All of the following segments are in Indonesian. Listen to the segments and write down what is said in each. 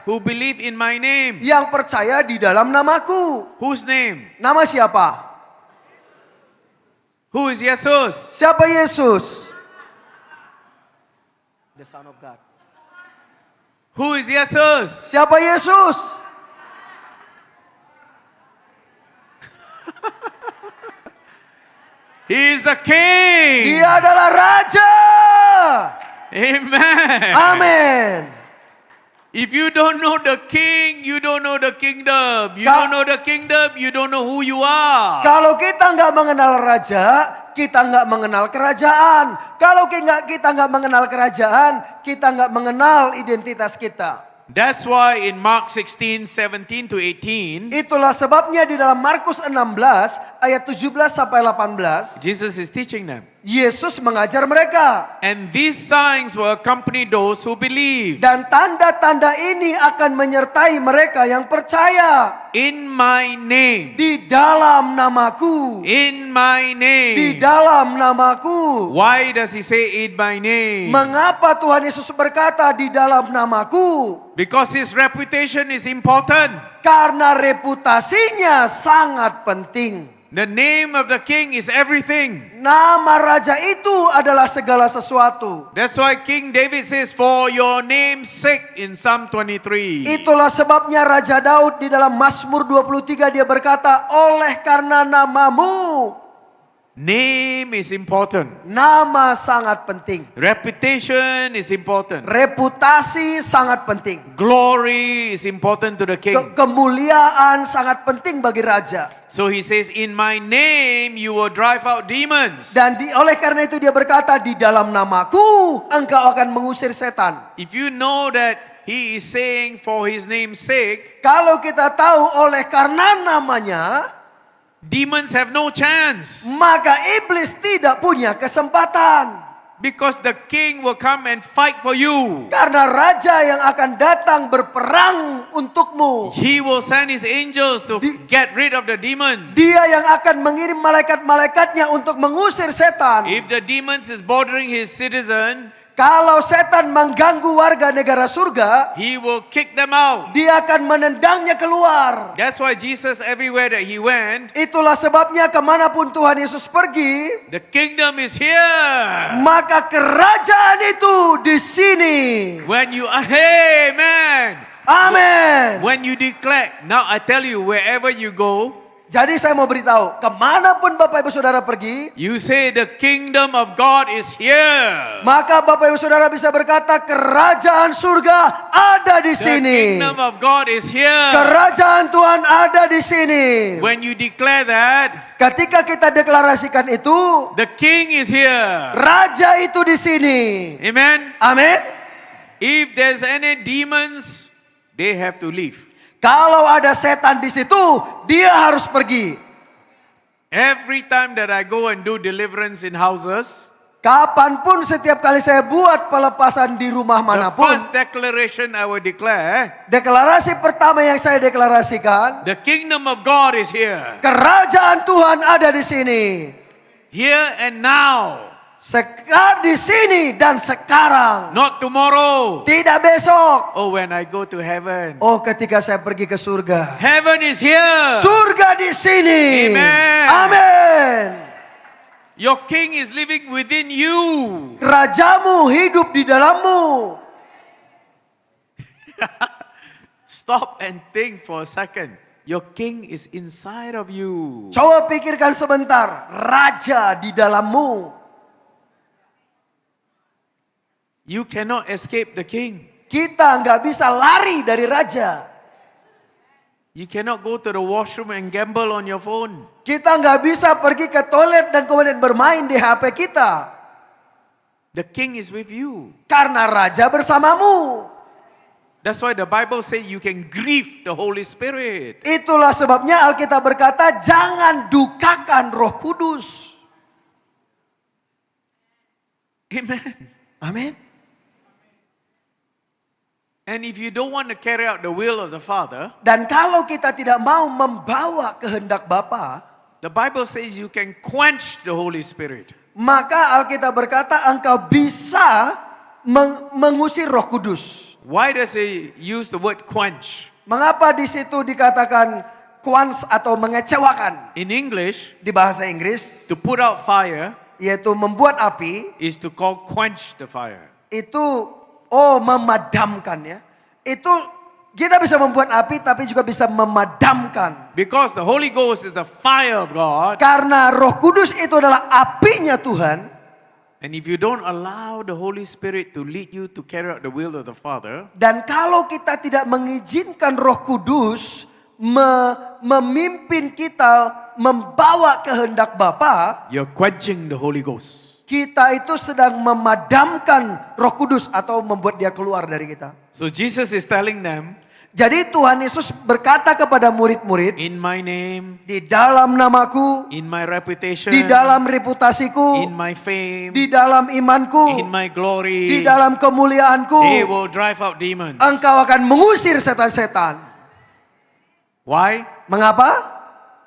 who believe in my name. yang percaya di dalam namaku. Whose name? Nama siapa? Who is Jesus? Siapa Yesus? The Son of God. Who is Jesus? Siapa Yesus? He is the King. Dia adalah Raja. Amen. Amin. If you don't know the King, you don't know the kingdom. You don't know the kingdom, you don't know who you are. Kalau kita nggak mengenal Raja, kita nggak mengenal kerajaan. Kalau kita nggak mengenal kerajaan, kita nggak mengenal identitas kita. That's why in Mark 16:17 to 18, Itulah sebabnya di dalam Markus 16 ayat 17 sampai 18, Jesus is teaching them. Yesus mengajar mereka. And these signs will accompany those who believe. Dan tanda-tanda ini akan menyertai mereka yang percaya. In my name. Di dalam namaku. In my name. Di dalam namaku. Why does he say in my name? Mengapa Tuhan Yesus berkata di dalam namaku? Because his reputation is important. Karena reputasinya sangat penting. The name of the king is everything. Nama raja itu adalah segala sesuatu. That's why King David says, for your name's sake in Psalm 23. Itulah sebabnya Raja Daud di dalam Mazmur 23 dia berkata, oleh karena namamu. Name is important. Nama sangat penting. Reputation is important. Reputasi sangat penting. Glory is important to the king. Kemuliaan sangat penting bagi raja. So he says, in my name you will drive out demons. Dan oleh karena itu dia berkata, di dalam namaku engkau akan mengusir setan. If you know that he is saying for his name's sake, kalau kita tahu oleh karena namanya, demons have no chance. maka iblis tidak punya kesempatan. Because the king will come and fight for you. Karena raja yang akan datang berperang untukmu. He will send his angels to get rid of the demon. Dia yang akan mengirim malaikat-malaikatnya untuk mengusir setan. If the demons is bothering his citizen, kalau setan mengganggu warga negara surga, he will kick them out. dia akan menendangnya keluar. That's why Jesus, everywhere that he went, Itulah sebabnya kemanapun Tuhan Yesus pergi, the kingdom is here. maka kerajaan itu di sini. When you, amen. Amin. When you declare, now I tell you, wherever you go, Jadi saya mau beritahu, kemanapun Bapak Ibu Saudara pergi, you say the kingdom of God is here. maka Bapak Ibu Saudara bisa berkata kerajaan surga ada di The sini. kingdom of God is here. Kerajaan Tuhan ada di sini. When you declare that, Ketika kita deklarasikan itu, the king is here. raja itu di sini. Amen. Amin. If there's any demons, they have to leave. Kalau ada setan di situ, dia harus pergi. Every time that I go and do deliverance in houses, Kapanpun setiap kali saya buat pelepasan di rumah the manapun, first declaration I will declare, deklarasi pertama yang saya deklarasikan, the kingdom of God is here. kerajaan Tuhan ada di sini. Here and now. Sekarang di sini dan sekarang. Not tomorrow. Tidak besok. Oh, when I go to heaven. Oh, ketika saya pergi ke surga. Heaven is here. Surga di sini. Amen. Amin. Your king is living within you. Rajamu hidup di dalammu. Stop and think for a second. Your king is inside of you. Coba pikirkan sebentar. Raja di dalammu. You cannot escape the king. Kita nggak bisa lari dari raja. You cannot go to the washroom and gamble on your phone. Kita nggak bisa pergi ke toilet dan kemudian bermain di HP kita. The king is with you. Karena raja bersamamu. That's why the Bible says you can grieve the Holy Spirit. Itulah sebabnya Alkitab berkata, jangan dukakan Roh Kudus. Amen. Amin. And if you don't want to carry out the will of the Father, Dan kalau kita tidak mau membawa kehendak Bapa, the Bible says you can quench the Holy Spirit. maka Alkitab berkata engkau bisa mengusir Roh Kudus. Why does he use the word quench? Mengapa di situ dikatakan quench atau mengecewakan? In English, Di bahasa Inggris, to put out fire yaitu membuat api, is to call quench the fire. itu memadamkan ya. Itu kita bisa membuat api tapi juga bisa memadamkan. Because the Holy Ghost is the fire of God. Karena Roh Kudus itu adalah apinya Tuhan. And if you don't allow the Holy Spirit to lead you to carry out the will of the Father, Dan kalau kita tidak mengizinkan Roh Kudus memimpin kita membawa kehendak Bapa, you're quenching the Holy Ghost. kita itu sedang memadamkan Roh Kudus atau membuat dia keluar dari kita. So Jesus is telling them, Jadi Tuhan Yesus berkata kepada murid-murid, in my name, di dalam namaku, in my reputation, di dalam reputasiku, in my fame, di dalam imanku, in my glory, di dalam kemuliaanku, they will drive out demons. engkau akan mengusir setan-setan. Why? Mengapa?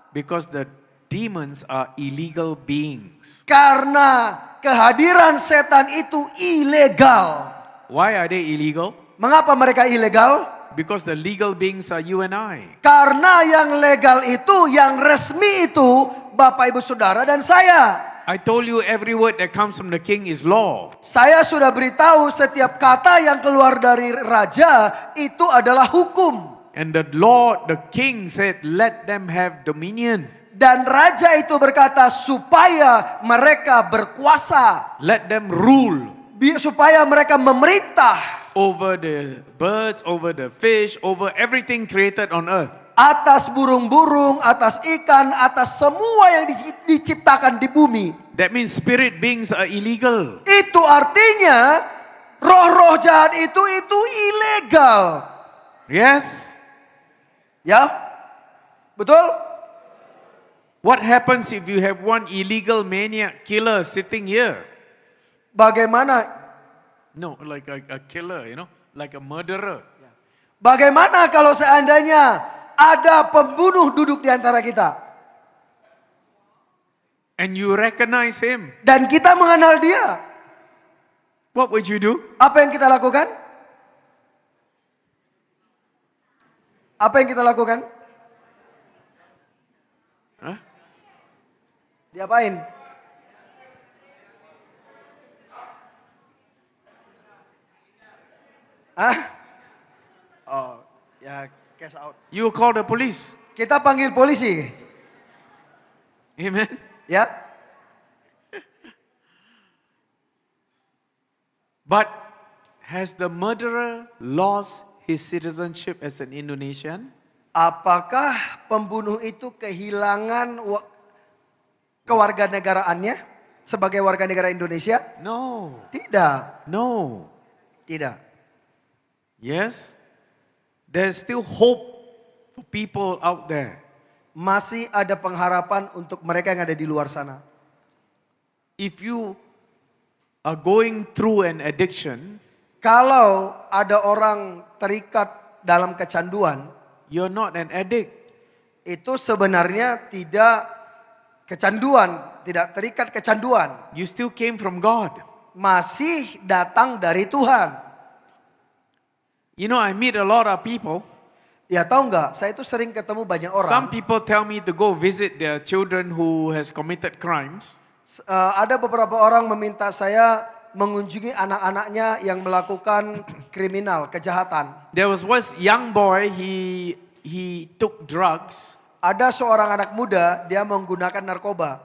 Because the demons are illegal beings. Karena kehadiran setan itu ilegal. Why are they illegal? Mengapa mereka ilegal? Because the legal beings are you and I. Karena yang legal itu, yang resmi itu Bapak Ibu Saudara dan saya. I told you every word that comes from the king is law. Saya sudah beritahu setiap kata yang keluar dari raja itu adalah hukum. And the Lord, the king said, let them have dominion. Dan raja itu berkata supaya mereka berkuasa. Let them rule Supaya mereka memerintah. over the birds, over the fish, over everything created on earth. Atas burung-burung, atas ikan, atas semua yang diciptakan di bumi. That means spirit beings are illegal. Itu artinya roh-roh jahat itu ilegal. Yes? Ya? Betul? What happens if you have one illegal maniac killer sitting here? Bagaimana No, like a killer, like a murderer. Bagaimana kalau seandainya ada pembunuh duduk di antara kita? And you recognize him. Dan kita mengenal dia. What would you do? Apa yang kita lakukan? Apa yang kita lakukan? Huh? Diapain? Oh, ya cash out. You call the police. Kita panggil polisi. Amen. Ya. But has the murderer lost his citizenship as an Indonesian? Apakah pembunuh itu kehilangan kewarganegaraannya sebagai warga negara Indonesia? No. Tidak. No. Tidak. Yes? There's still hope for people out there. Masih ada pengharapan untuk mereka yang ada di luar sana. If you are going through an addiction, Kalau ada orang terikat dalam kecanduan, you're not an addict. itu sebenarnya tidak kecanduan, tidak terikat kecanduan. You still came from God. Masih datang dari Tuhan. You know, I meet a lot of people. Ya tahu nggak, saya itu sering ketemu banyak Some orang. people tell me to go visit their children who has committed crimes. Ada beberapa orang meminta saya mengunjungi anak-anaknya yang melakukan kriminal, kejahatan. There was one young boy, he took drugs. Ada seorang anak muda, dia menggunakan narkoba.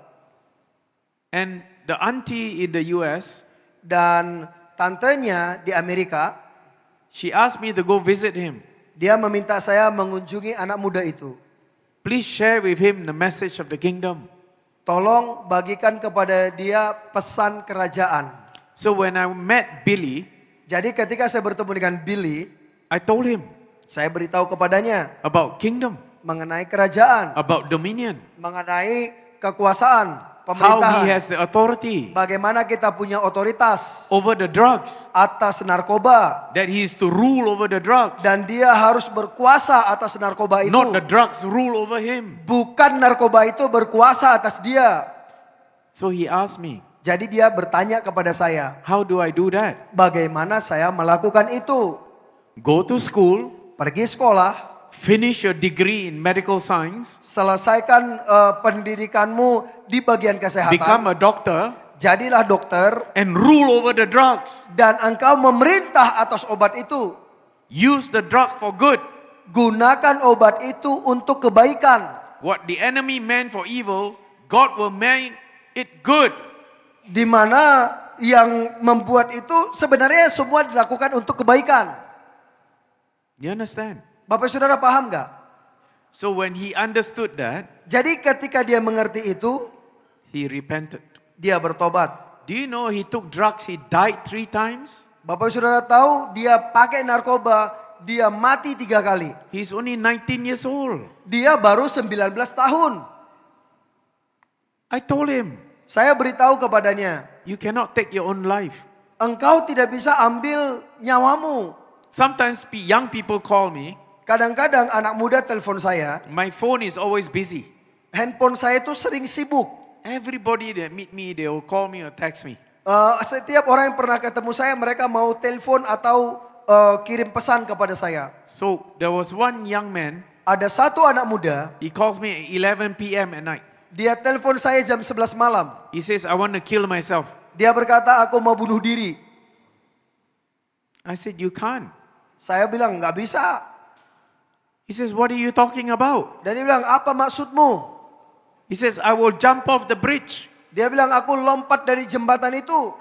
And the auntie in the US, Dan tantenya di Amerika, she asked me to go visit him. dia meminta saya mengunjungi anak muda itu. Please share with him the message of the kingdom. Tolong bagikan kepada dia pesan kerajaan. So when I met Billy, Jadi ketika saya bertemu dengan Billy, I told him saya beritahu kepadanya about kingdom, mengenai kerajaan, about dominion, mengenai kekuasaan, how he pemerintahan. has the authority Bagaimana kita punya otoritas over the drugs, atas narkoba. that he is to rule over the drugs, Dan dia harus berkuasa atas narkoba itu. not the drugs rule over him. Bukan narkoba itu berkuasa atas dia. So he asked me, Jadi dia bertanya kepada saya, how do I do that? bagaimana saya melakukan itu? go to school, pergi sekolah, finish your degree in medical science, selesaikan pendidikanmu di bagian kesehatan, become a doctor, jadilah dokter, and rule over the drugs. dan engkau memerintah atas obat itu. Use the drug for good. Gunakan obat itu untuk kebaikan. What the enemy meant for evil, God will make it good. Di mana yang membuat itu sebenarnya semua dilakukan untuk kebaikan. You understand? Bapak saudara paham gak? So when he understood that, Jadi ketika dia mengerti itu, he repented. dia bertobat. Do you know he took drugs, he died 3 times? Bapak saudara tahu dia pakai narkoba, dia mati 3 kali. He's only 19 years old. Dia baru 19 tahun. I told him, Saya beritahu kepadanya, you cannot take your own life. engkau tidak bisa ambil nyawamu. Sometimes young people call me, Kadang-kadang anak muda telepon saya, my phone is always busy. handphone saya itu sering sibuk. Everybody that meet me, they will call me or text me. Setiap orang yang pernah ketemu saya, mereka mau telepon atau kirim pesan kepada saya. So there was one young man, Ada satu anak muda, he calls me at 11 p.m. at night. dia telepon saya jam 11 malam. He says, I want to kill myself. Dia berkata, aku mau bunuh diri. I said, you can't. Saya bilang, nggak bisa. He says, what are you talking about? Dan dia bilang, apa maksudmu? He says, I will jump off the bridge. Dia bilang, aku lompat dari jembatan itu.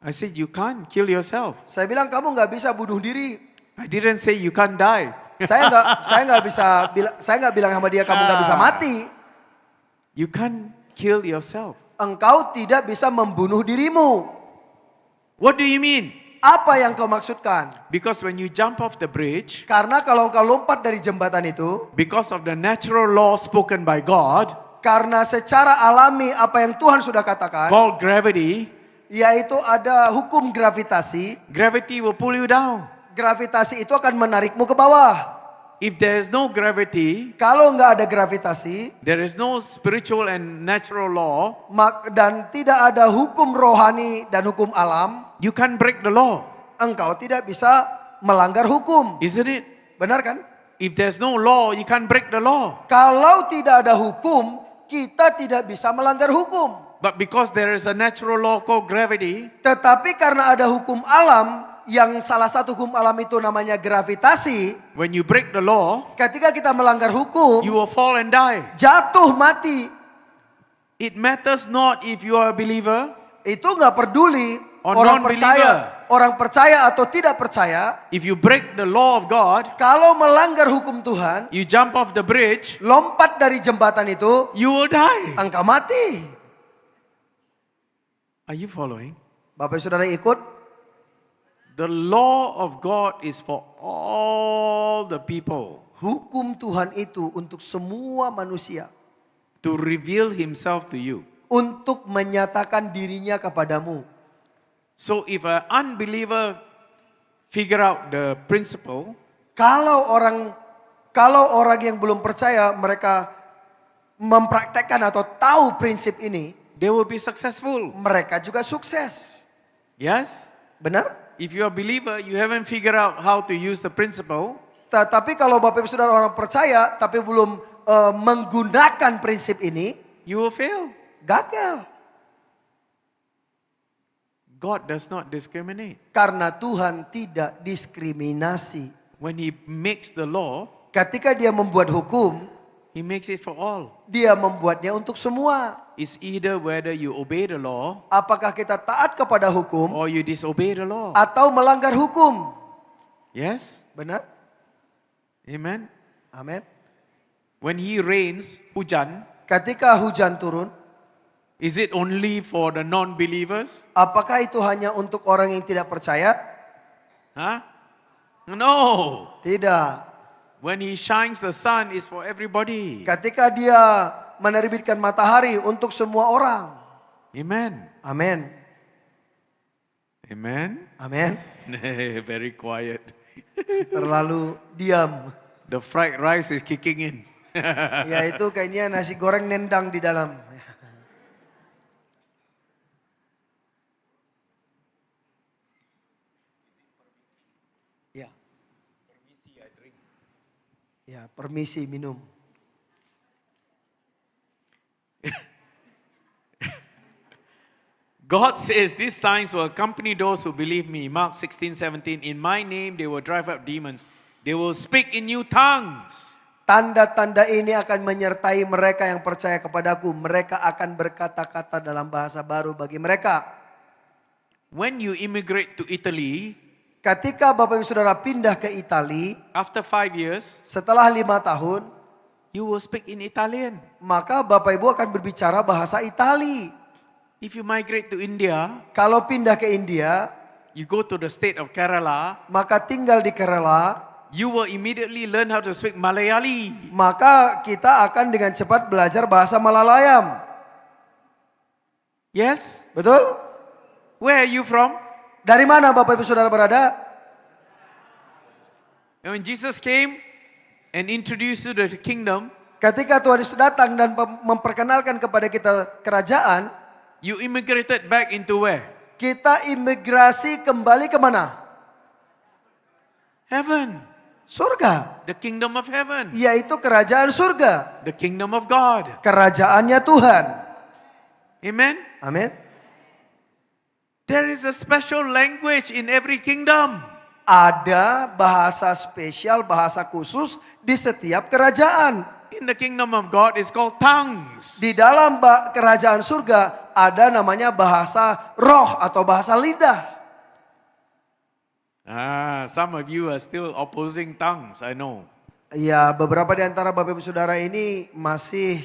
I said, you can't kill yourself. Saya bilang, kamu nggak bisa bunuh diri. I didn't say you can't die. Saya nggak bilang sama dia, kamu nggak bisa mati. You can't kill yourself. Engkau tidak bisa membunuh dirimu. What do you mean? Apa yang kau maksudkan? Because when you jump off the bridge, Karena kalau engkau lompat dari jembatan itu, because of the natural law spoken by God, karena secara alami apa yang Tuhan sudah katakan, called gravity, yaitu ada hukum gravitasi. gravity will pull you down. Gravitasi itu akan menarikmu ke bawah. If there is no gravity, Kalau nggak ada gravitasi, there is no spiritual and natural law, dan tidak ada hukum rohani dan hukum alam, you can't break the law. engkau tidak bisa melanggar hukum. Isn't it? Benar kan? If there's no law, you can't break the law. Kalau tidak ada hukum, kita tidak bisa melanggar hukum. But because there is a natural law called gravity, Tetapi karena ada hukum alam, yang salah satu hukum alam itu namanya gravitasi, when you break the law, ketika kita melanggar hukum, you will fall and die. jatuh mati. It matters not if you are a believer, Itu nggak peduli Or orang non-believer. orang percaya atau tidak percaya. if you break the law of God, Kalau melanggar hukum Tuhan, you jump off the bridge, lompat dari jembatan itu, you will die. engkau mati. Are you following? Bapak saudara ikut? The law of God is for all the people Hukum Tuhan itu untuk semua manusia. to reveal himself to you. Untuk menyatakan dirinya kepadamu. So if an unbeliever figure out the principle, Kalau orang yang belum percaya mereka mempraktekkan atau tahu prinsip ini, they will be successful. mereka juga sukses. Yes? Benar? If you're a believer, you haven't figured out how to use the principle, Tapi kalau Bapak Ibu Saudara orang percaya tapi belum menggunakan prinsip ini, you will fail. gagal. God does not discriminate. Karena Tuhan tidak diskriminasi. When he makes the law, Ketika dia membuat hukum, he makes it for all. dia membuatnya untuk semua. It's either whether you obey the law Apakah kita taat kepada hukum or you disobey the law. atau melanggar hukum? Yes? Benar? Amen? Amin. When he rains, hujan, Ketika hujan turun, is it only for the non-believers? apakah itu hanya untuk orang yang tidak percaya? Huh? No. Tidak. When he shines the sun is for everybody. Ketika dia menerbitkan matahari untuk semua orang. Amen. Amin. Amen. Amin. Very quiet. Terlalu diam. The fried rice is kicking in. Ya itu kayaknya nasi goreng nendang di dalam. Ya. Ya, permisi minum. God says these signs will accompany those who believe me. Mark 16:17. In my name they will drive out demons. They will speak in new tongues. Tanda-tanda ini akan menyertai mereka yang percaya kepadaku. Mereka akan berkata-kata dalam bahasa baru bagi mereka. When you immigrate to Italy, Ketika Bapak Ibu Saudara pindah ke Itali, after 5 years, setelah 5 tahun, you will speak in Italian. maka Bapak Ibu akan berbicara bahasa Itali. If you migrate to India, Kalau pindah ke India, you go to the state of Kerala, maka tinggal di Kerala, you will immediately learn how to speak Malayali. maka kita akan dengan cepat belajar bahasa Malalayam. Yes? Betul? Where are you from? Dari mana Bapak Ibu Saudara berada? And when Jesus came and introduced you to the kingdom, Ketika Tuhan Yesus datang dan memperkenalkan kepada kita kerajaan, you immigrated back into where? kita imigrasi kembali ke mana? Heaven. Surga. The kingdom of heaven. Yaitu kerajaan surga. The kingdom of God. Kerajaannya Tuhan. Amen? Amin. There is a special language in every kingdom. Ada bahasa spesial, bahasa khusus di setiap kerajaan. In the kingdom of God, it's called tongues. Di dalam kerajaan surga ada namanya bahasa roh atau bahasa lidah. Some of you are still opposing tongues, I know. Ya, beberapa di antara Bapak Ibu Saudara ini masih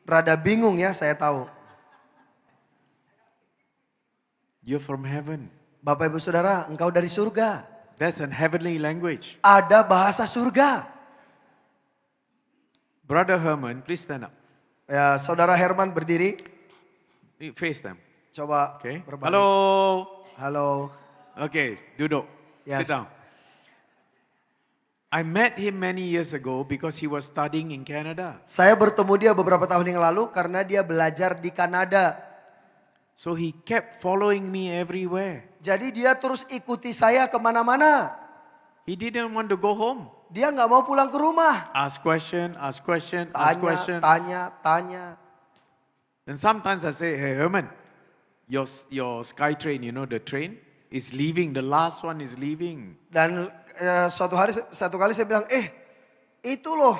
rada bingung ya, saya tahu. You're from heaven. Bapak Ibu Saudara, engkau dari surga. That's a heavenly language. Ada bahasa surga. Brother Herman, please stand up. Ya, Saudara Herman berdiri. Face them. Coba Okay. berbalik. Hello. Halo. Okay, duduk. Yes. Sit down. I met him many years ago because he was studying in Canada. Saya bertemu dia beberapa tahun yang lalu karena dia belajar di Kanada. So he kept following me everywhere. Jadi dia terus ikuti saya kemana-mana. He didn't want to go home. Dia nggak mau pulang ke rumah. Ask question, ask question, ask question. Tanya. And sometimes I say, hey Herman, your SkyTrain, you know the train, is leaving. The last one is leaving. Dan satu kali saya bilang, itu loh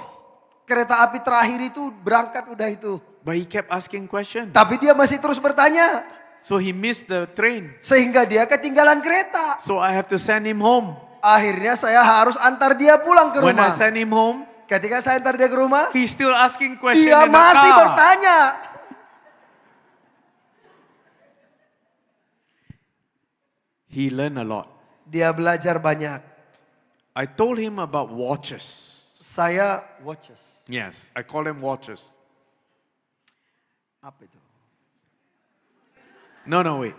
kereta api terakhir itu berangkat udah itu. But he kept asking questions. Tapi dia masih terus bertanya. So he missed the train. Sehingga dia ketinggalan kereta. So I have to send him home. Akhirnya saya harus antar dia pulang ke When I rumah. send him home, Ketika saya antar dia ke rumah, he's still asking questions dia in the masih car. bertanya. He learned a lot. Dia belajar banyak. I told him about watches. Saya watches. Yes, I call them watches. Apa itu? No, wait.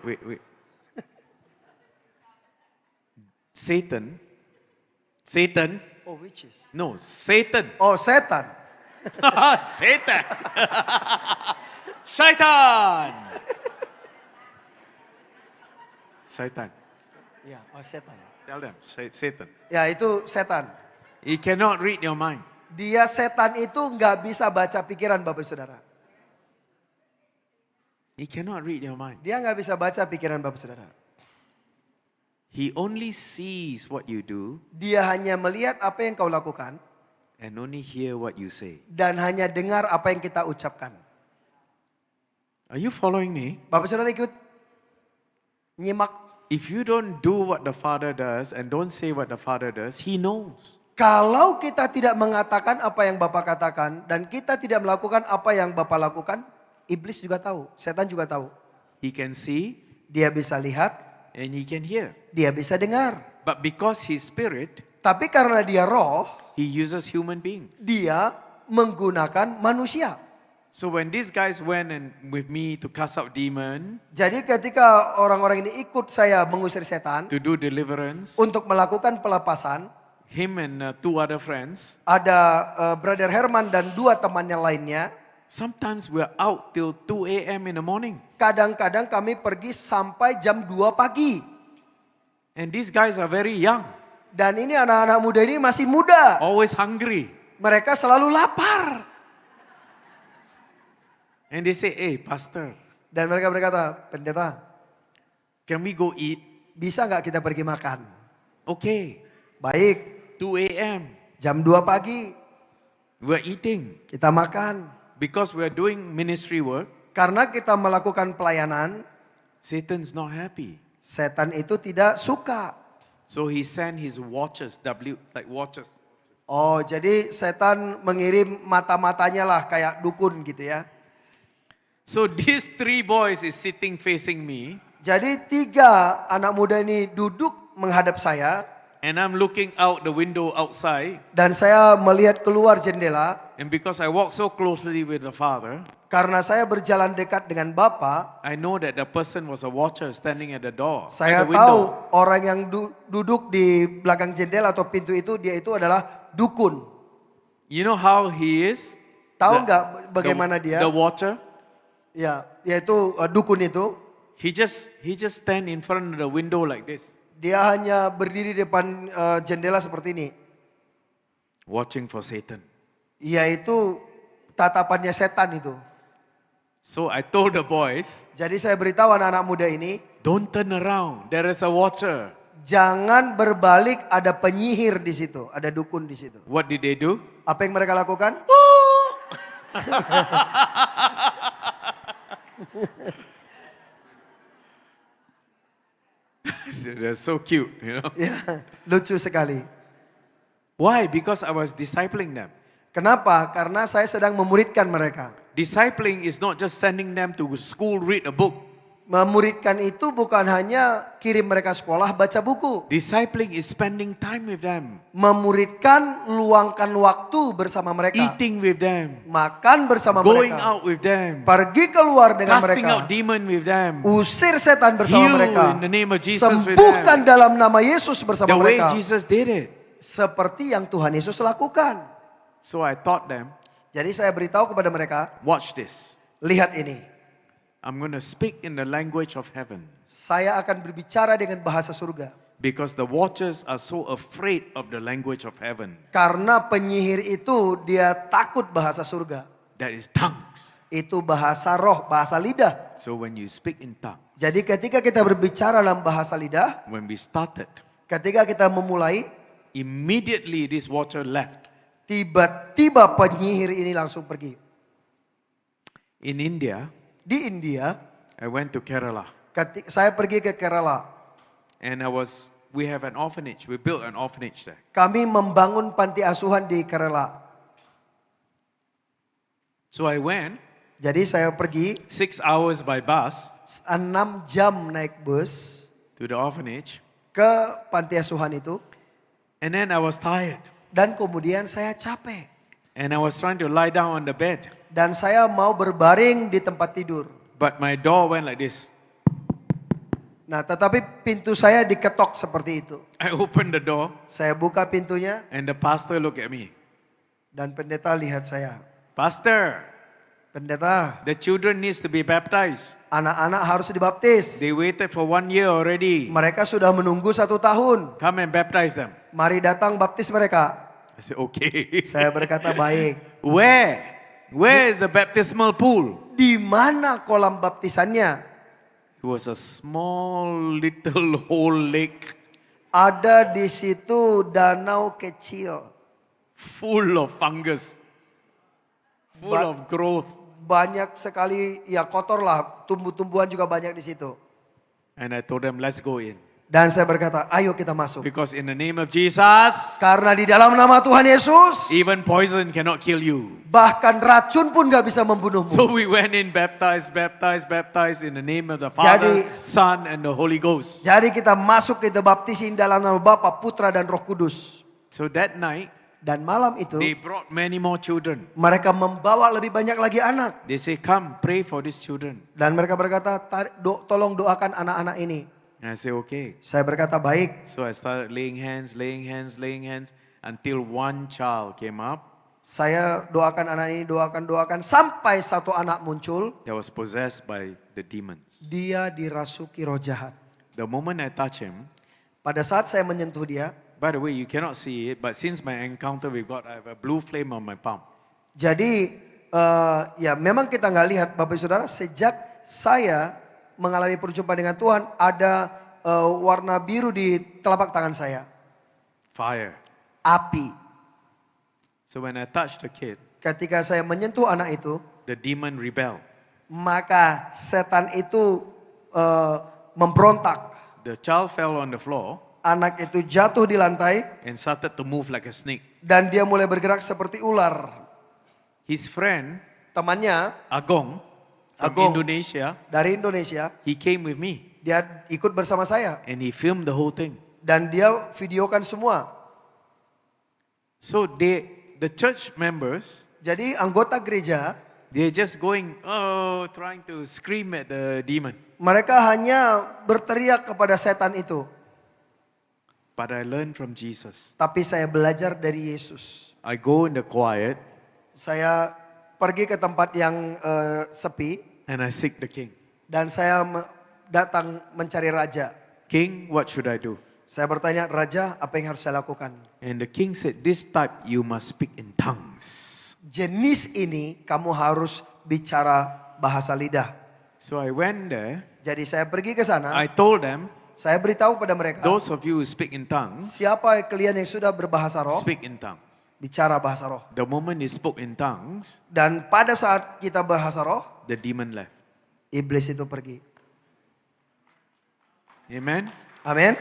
Satan. Oh, witches. No, Satan. Oh, setan. Satan. Shaitan. Shaitan. Ya, oh setan. Tell them, Satan. Ya, itu setan. He cannot read your mind. Dia setan itu nggak bisa baca pikiran Bapak Saudara. He cannot read your mind. Dia nggak bisa baca pikiran Bapak Saudara. He only sees what you do Dia hanya melihat apa yang kau lakukan and only hear what you say. dan hanya dengar apa yang kita ucapkan. Are you following me? Bapak Saudara ikut nyimak. If you don't do what the Father does and don't say what the Father does, He knows. Kalau kita tidak mengatakan apa yang Bapak katakan dan kita tidak melakukan apa yang Bapak lakukan, iblis juga tahu, setan juga tahu. He can see Dia bisa lihat, and he can hear. dia bisa dengar. But because His Spirit, Tapi karena dia roh, He uses human beings. dia menggunakan manusia. So when these guys went and with me to cast out demon, Jadi ketika orang-orang ini ikut saya mengusir setan to do deliverance, untuk melakukan pelepasan, him and two other friends, ada Brother Herman dan 2 temannya lainnya. sometimes we're out till 2 a.m. in the morning. Kadang-kadang kami pergi sampai jam 2 pagi. And these guys are very young. Dan ini anak-anak muda ini masih muda. always hungry. Mereka selalu lapar. And they say, hey, pastor, Dan mereka berkata, pendeta, can we go eat? bisa nggak kita pergi makan? Okay, Baik, 2 a.m. jam 2 pagi We're eating kita makan. because we're doing ministry work. Karena kita melakukan pelayanan, Satan's not happy. setan itu tidak suka. So he sent his watchers, like watchers. Oh, jadi setan mengirim mata-matanya lah kayak dukun gitu ya. So these 3 boys is sitting facing me. Jadi 3 anak muda ini duduk menghadap saya. And I'm looking out the window outside. Dan saya melihat keluar jendela. And because I walk so closely with the father, Karena saya berjalan dekat dengan Bapa, I know that the person was a watcher standing at the door. saya at the tahu window. orang yang duduk di belakang jendela atau pintu itu, dia itu adalah dukun. You know how he is? Tahu The- nggak bagaimana dia? The watcher. Ya, yaitu dukun itu. He just stand in front of the window like this, Dia hanya berdiri di depan jendela seperti ini. watching for Satan. Yaitu tatapannya setan itu. So I told the boys, Jadi saya beritahu anak-anak muda ini, don't turn around. There is a watcher. jangan berbalik, ada penyihir di situ, ada dukun di situ. What did they do? Apa yang mereka lakukan? They're so cute, you know. Ya, lucu sekali. Why? Because I was discipling them. Kenapa? Karena saya sedang memuridkan mereka. Discipling is not just sending them to school, read a book. Memuridkan itu bukan hanya kirim mereka sekolah baca buku. Discipling is spending time with them, Memuridkan, luangkan waktu bersama mereka. eating with them, Makan bersama going mereka. out with them, Pergi keluar dengan casting mereka. out demon with them, Usir setan bersama Heal mereka. in the name of Jesus with Sembuhkan dalam nama Yesus bersama the way mereka. Jesus did it. Seperti yang Tuhan Yesus lakukan. So I taught them, Jadi saya beritahu kepada mereka, watch this. lihat ini. I'm going to speak in the language of heaven Saya akan berbicara dengan bahasa surga. because the watchers are so afraid of the language of heaven. Karena penyihir itu dia takut bahasa surga. That is tongues. Itu bahasa roh, bahasa lidah. So when you speak in tongues, Jadi ketika kita berbicara dalam bahasa lidah, when we started, ketika kita memulai, immediately this watcher left. tiba-tiba penyihir ini langsung pergi. In India, Di India, I went to Kerala saya pergi ke Kerala. and we have an orphanage. We built an orphanage there. Kami membangun panti asuhan di Kerala. So I went Jadi saya pergi 6 hours by bus 6 jam naik bus to the orphanage, ke panti asuhan itu. and then I was tired Dan kemudian saya capek. and I was trying to lie down on the bed, Dan saya mau berbaring di tempat tidur. but my door went like this. Nah, tetapi pintu saya diketok seperti itu. I opened the door Saya buka pintunya and the pastor looked at me. dan pendeta lihat saya. Pastor, Pendeta, the children needs to be baptized. anak-anak harus dibaptis. They waited for 1 year already. Mereka sudah menunggu 1 tahun. Come and baptize them. Mari datang baptis mereka. I said, okay. Saya berkata, baik. Where? Where is the baptismal pool? Di mana kolam baptisannya? It was a small little whole lake Ada di situ danau kecil. full of fungus, full Ba- of growth. Banyak sekali, ya kotor lah. Tumbuh-tumbuhan juga banyak di situ. And I told them, let's go in. Dan saya berkata, ayo kita masuk. Because in the name of Jesus, Karena di dalam nama Tuhan Yesus, even poison cannot kill you. bahkan racun pun gak bisa membunuhmu. So we went in, baptized in the name of the Father, Jadi- Son, and the Holy Ghost. Jadi kita masuk, kita baptisin dalam nama Bapa, Putra, dan Roh Kudus. So that night, Dan malam itu, they brought many more children. mereka membawa lebih banyak lagi anak. They say, come, pray for these children. Dan mereka berkata, tolong doakan anak-anak ini. And I say, okay. Saya berkata, baik. So I started laying hands until one child came up Saya doakan anak ini, doakan. Sampai satu anak muncul, that was possessed by the demons. dia dirasuki roh jahat. The moment I touch him, Pada saat saya menyentuh dia, By the way, you cannot see it, but since my encounter with God, I have a blue flame on my palm. Jadi ya memang kita nggak lihat Bapak Ibu Saudara, sejak saya mengalami perjumpaan dengan Tuhan ada warna biru di telapak tangan saya. Fire. Api. So when I touched the kid, Ketika saya menyentuh anak itu, the demon rebelled. maka setan itu memberontak. The child fell on the floor Anak itu jatuh di lantai and started to move like a snake. dan dia mulai bergerak seperti ular. His friend, Temannya Agong, from Agong. Indonesia, dari Indonesia, he came with me dia ikut bersama saya and he filmed the whole thing. dan dia videokan semua. So the church members, Jadi anggota gereja, they're just going, trying to scream at the demon. mereka hanya berteriak kepada setan itu. But I learned from Jesus. Tapi saya belajar dari Yesus. I go in the quiet Saya pergi ke tempat yang sepi and I seek the king. dan saya datang mencari raja. King, what should I do? Saya bertanya, raja apa yang harus saya lakukan? And the king said, this type you must speak in tongues. Jenis ini kamu harus bicara bahasa lidah. So I went there. Jadi saya pergi ke sana, I told them, saya beritahu pada mereka, those of you who speak in tongues, siapa kalian yang sudah berbahasa roh, speak in tongues. bicara bahasa roh. The moment he spoke in tongues, Dan pada saat kita bahasa roh, the demon left. iblis itu pergi. Amen. Amin.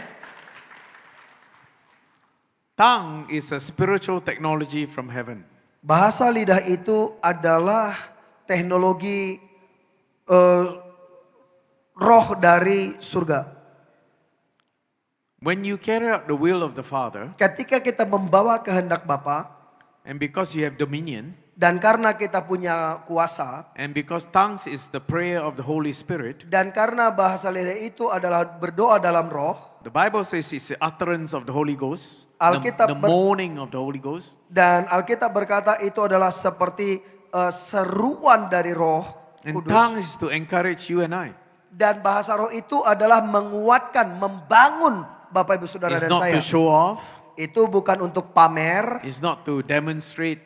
Tongue is a spiritual technology from heaven. Bahasa lidah itu adalah teknologi roh dari surga. When you carry out the will of the Father, Ketika kita membawa kehendak Bapa and because you have dominion, dan karena kita punya kuasa and because tongues is the prayer of the Holy Spirit, dan karena bahasa lidah itu adalah berdoa dalam roh, the Bible says it's the utterance of the Holy Ghost, Alkitab the moaning of the Holy Ghost. dan Alkitab berkata itu adalah seperti seruan dari Roh And Kudus. tongues is to encourage you and I. Dan bahasa roh itu adalah menguatkan, membangun Bapak Ibu Saudara It's dan not saya. to show off. Itu bukan untuk pamer, It's not to demonstrate,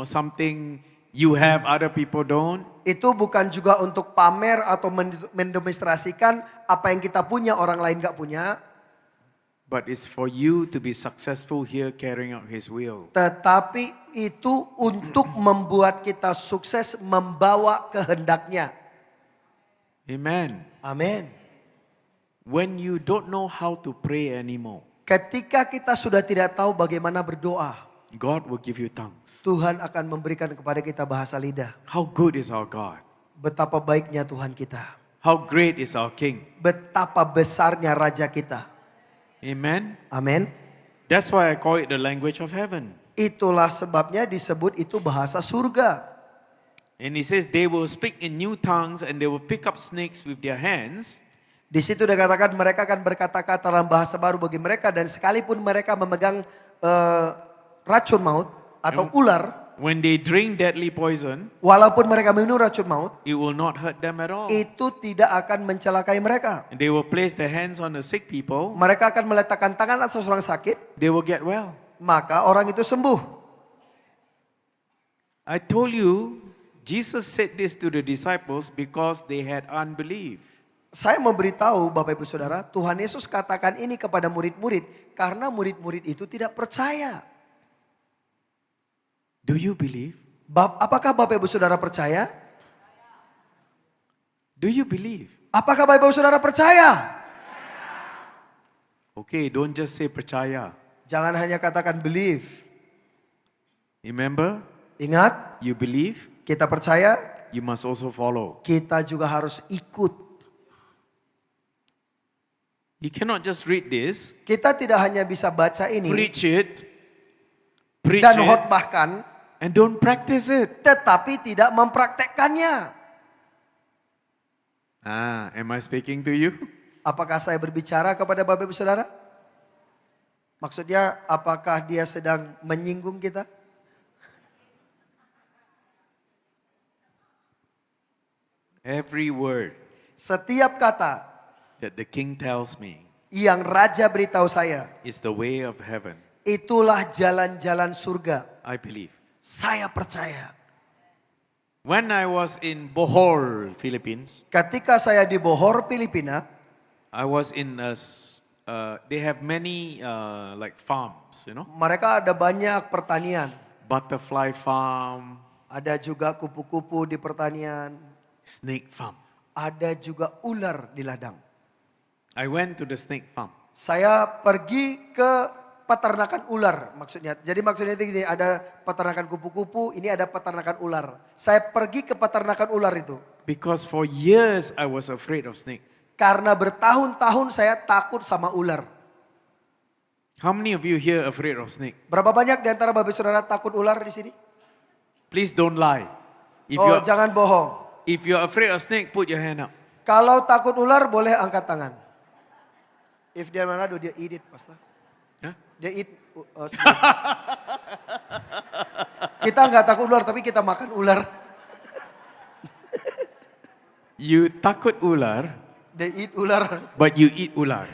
something you have other people don't. itu bukan juga untuk pamer atau mendemonstrasikan apa yang kita punya orang lain gak punya. But it's for you to be successful here carrying out His will. Tetapi itu untuk membuat kita sukses membawa kehendaknya. Amen. Amin. When you don't know how to pray anymore, Ketika kita sudah tidak tahu bagaimana berdoa, God will give you tongues. Tuhan akan memberikan kepada kita bahasa lidah. How good is our God? Betapa baiknya Tuhan kita. How great is our King? Betapa besarnya Raja kita. Amen. Amin. That's why I call it the language of heaven. Itulah sebabnya disebut itu bahasa surga. And He says they will speak in new tongues and they will pick up snakes with their hands. Di situ dikatakan mereka akan berkata-kata dalam bahasa baru bagi mereka dan sekalipun mereka memegang racun maut atau ular, When they drink deadly poison, walaupun mereka minum racun maut, it will not hurt them at all. itu tidak akan mencelakai mereka. And they will place their hands on the sick people. Mereka akan meletakkan tangan atas orang sakit, They will get well. maka orang itu sembuh. I told you, Jesus said this to the disciples because they had unbelief. Saya memberitahu Bapak Ibu Saudara, Tuhan Yesus katakan ini kepada murid-murid karena murid-murid itu tidak percaya. Do you believe? Apakah Bapak Ibu Saudara percaya? Do you believe? Apakah Bapak Ibu Saudara percaya? Okay, don't just say percaya. Jangan hanya katakan believe. Remember, Ingat, you believe, kita percaya, you must also follow. kita juga harus ikut. You cannot just read this, Kita tidak hanya bisa baca ini preach it, dan khotbahkan, and don't practice it. tetapi tidak mempraktekkannya. Am I speaking to you? Apakah saya berbicara kepada Bapak Ibu Saudara? Maksudnya apakah dia sedang menyinggung kita? Every word Setiap kata that the king tells me, Yang raja beritahu saya, is the way of heaven. itulah jalan-jalan surga. I believe. Saya percaya. When I was in Bohol, Philippines, Ketika saya di Bohor, Filipina, I was in they have many like farms, you know, mereka ada banyak pertanian. butterfly farm, Ada juga kupu-kupu di pertanian. snake farm. Ada juga ular di ladang. I went to the snake farm. Saya pergi ke peternakan ular maksudnya. Jadi maksudnya itu gini, ada peternakan kupu-kupu, ini ada peternakan ular. Saya pergi ke peternakan ular itu. Because for years I was afraid of snake. Karena bertahun-tahun saya takut sama ular. How many of you here afraid of snake? Berapa banyak di antara bapak saudara takut ular di sini? Please don't lie. Oh, jangan bohong. If you're afraid of snake, put your hand up. Kalau takut ular boleh angkat tangan. If dia Manado, dia eat it, pastor. Huh? Dia eat. Snake. Kita nggak takut ular, tapi kita makan ular. You takut ular, They eat ular. but you eat ular.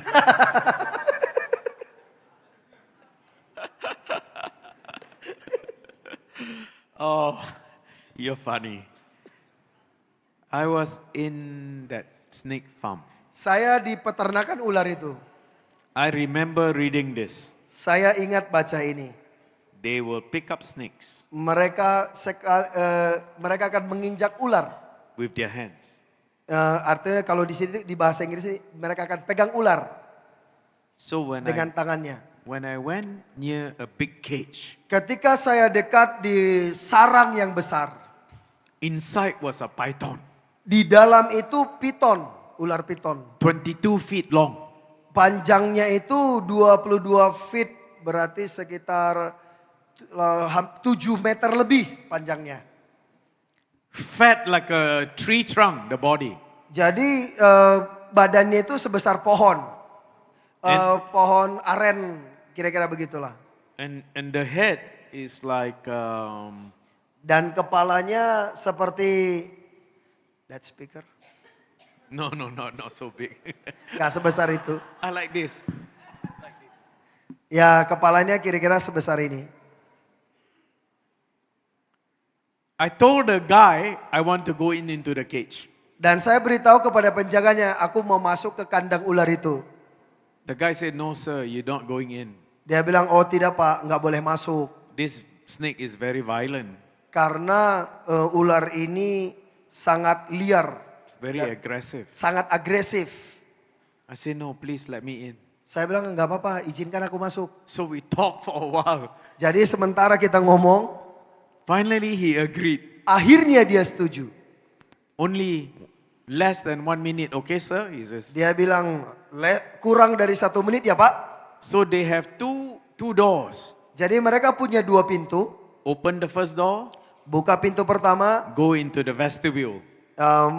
Oh, you're funny. I was in that snake farm. Saya di peternakan ular itu. I remember reading this. Saya ingat baca ini. They will pick up snakes Mereka akan menginjak ular. with their hands. Artinya kalau di sini di bahasa Inggris ini, mereka akan pegang ular So dengan tangannya. when I went near a big cage, Ketika saya dekat di sarang yang besar, inside was a python, di dalam itu piton, ular piton. 22 feet long. Panjangnya itu 22 feet, berarti sekitar 7 meter lebih panjangnya. Fat like a tree trunk, the body. Jadi badannya itu sebesar pohon. Pohon aren, kira-kira begitulah. And the head is like, Dan kepalanya seperti that speaker. no, not so big. Gak sebesar itu. I like this. Ya kepalanya kira-kira sebesar ini. I told the guy I want to go into the cage. Dan saya beritahu kepada penjaganya, aku mau masuk ke kandang ular itu. The guy said, no sir, you're not going in. Dia bilang, oh tidak pak, nggak boleh masuk. This snake is very violent, Karena ular ini sangat liar, very aggressive. sangat agresif. I said, no, please let me in. Saya bilang, nggak apa-apa, izinkan aku masuk. So we talked for a while. Jadi sementara kita ngomong, Finally he agreed. akhirnya dia setuju. Only less than 1 minute, okay sir? He says. Dia bilang, kurang dari 1 menit ya pak. So they have two doors. Jadi mereka punya 2 pintu. Open the first door, Buka pintu pertama, go into the vestibule.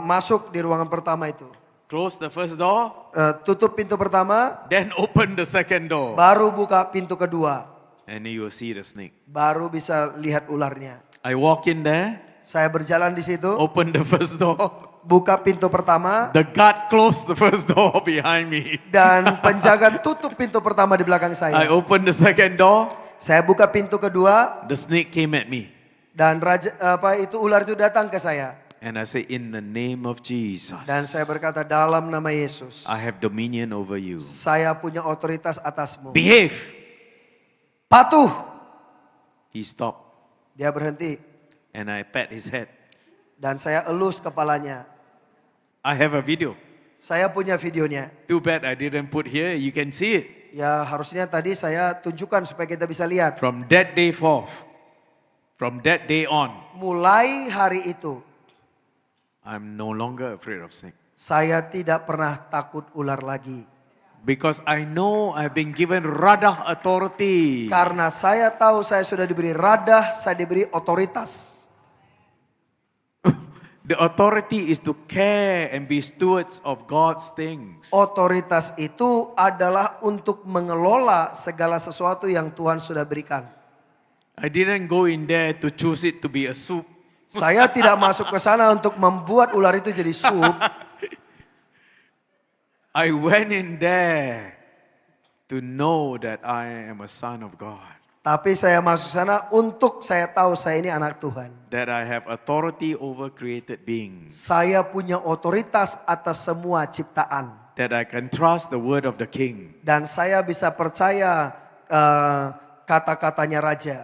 masuk di ruangan pertama itu. Close the first door, Tutup pintu pertama, then open the second door. baru buka pintu kedua. And you will see the snake. Baru bisa lihat ularnya. I walk in there, Saya berjalan di situ, open the first door. buka pintu pertama, The guard closed the first door behind me. dan penjaga tutup pintu pertama di belakang I saya. opened the second door, Saya buka pintu kedua, the snake came at me. dan ular itu datang ke saya. And I say, in the name of Jesus, Dan saya berkata, dalam nama Yesus, I have dominion over you. saya punya otoritas atasmu. Behave. Patuh. He stopped Dia berhenti, and I pat his head. dan saya elus kepalanya. I have a video. Saya punya videonya. Too bad I didn't put here. You can see it. Ya harusnya tadi saya tunjukkan supaya kita bisa lihat. From that day forth, from that day on, Mulai hari itu, I'm no longer afraid of snake. saya tidak pernah takut ular lagi. Because I know I've been given radah authority. Karena saya tahu saya sudah diberi radah, saya diberi otoritas. The authority is to care and be stewards of God's things. Otoritas itu adalah untuk mengelola segala sesuatu yang Tuhan sudah berikan. I didn't go in there to choose it to be a soup. Saya tidak masuk ke sana untuk membuat ular itu jadi sup. I went in there to know that I am a son of God, Tapi saya masuk sana untuk saya tahu saya ini anak Tuhan. that I have authority over created beings, Saya punya otoritas atas semua ciptaan. that I can trust the word of the king. Dan saya bisa percaya kata-katanya raja.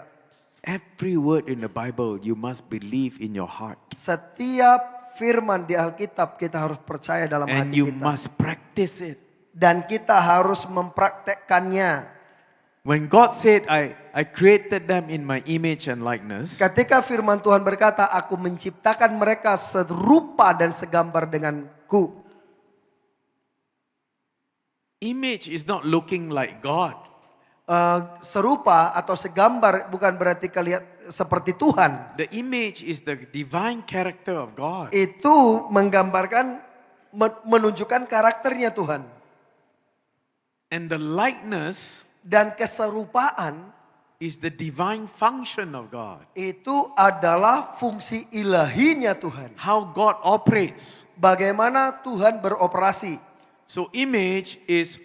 Every word in the Bible you must believe in your heart. Setiap firman di Alkitab kita harus percaya dalam And hati you kita. must practice it. Dan kita harus mempraktekkannya. When God said, I created them in my image and likeness, Ketika firman Tuhan berkata, aku menciptakan mereka serupa dan segambar denganku. image is not looking like God. Serupa atau segambar bukan berarti kalian seperti Tuhan. The image is the divine character of God. Itu menggambarkan, menunjukkan karakternya Tuhan. And the likeness Dan keserupaan is the divine function of God. itu adalah fungsi ilahinya Tuhan. How God operates. Bagaimana Tuhan beroperasi. So image is,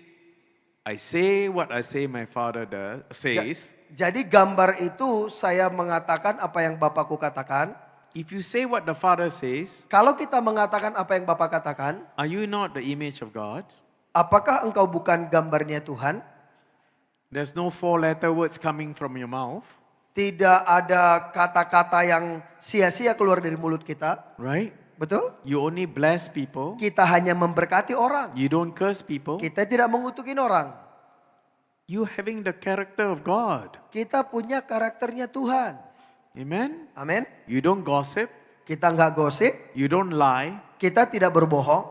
I say what I say my father says. Jadi gambar itu saya mengatakan apa yang Bapakku katakan. If you say what the father says, Kalau kita mengatakan apa yang Bapak katakan, are you not the image of God? apakah engkau bukan gambarnya Tuhan? There's no 4-letter words coming from your mouth, Tidak ada kata-kata yang sia-sia keluar dari mulut kita. right? Betul? You only bless people. Kita hanya memberkati orang. You don't curse people. Kita tidak mengutukin orang. You having the character of God. Kita punya karakternya Tuhan. Amen? Amin. You don't gossip. Kita nggak gosip. You don't lie. Kita tidak berbohong.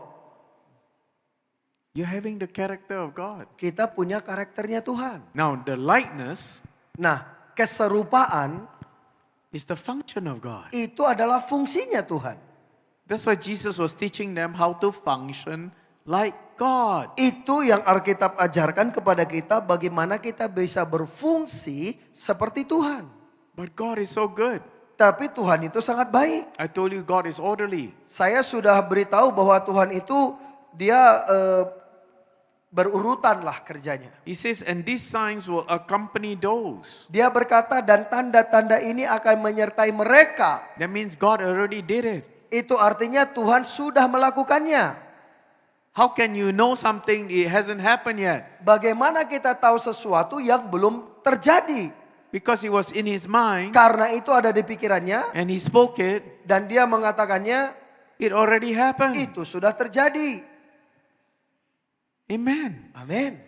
You're having the character of God. Kita punya karakternya Tuhan. Now, the likeness Nah, keserupaan is the function of God. itu adalah fungsinya Tuhan. That's why Jesus was teaching them how to function like God. Itu yang Alkitab ajarkan kepada kita bagaimana kita bisa berfungsi seperti Tuhan. But God is so good. Tapi Tuhan itu sangat baik. I told you God is orderly. Saya sudah beritahu bahwa Tuhan itu dia berurutan lah kerjanya. He says, and these signs will accompany those. Dia berkata dan tanda-tanda ini akan menyertai mereka. That means God already did it. Itu artinya Tuhan sudah melakukannya. How can you know something it hasn't happened yet? Bagaimana kita tahu sesuatu yang belum terjadi? Because it was in his mind Karena itu ada di pikirannya and he spoke it, dan dia mengatakannya it already happened. itu sudah terjadi. Amen. Amin.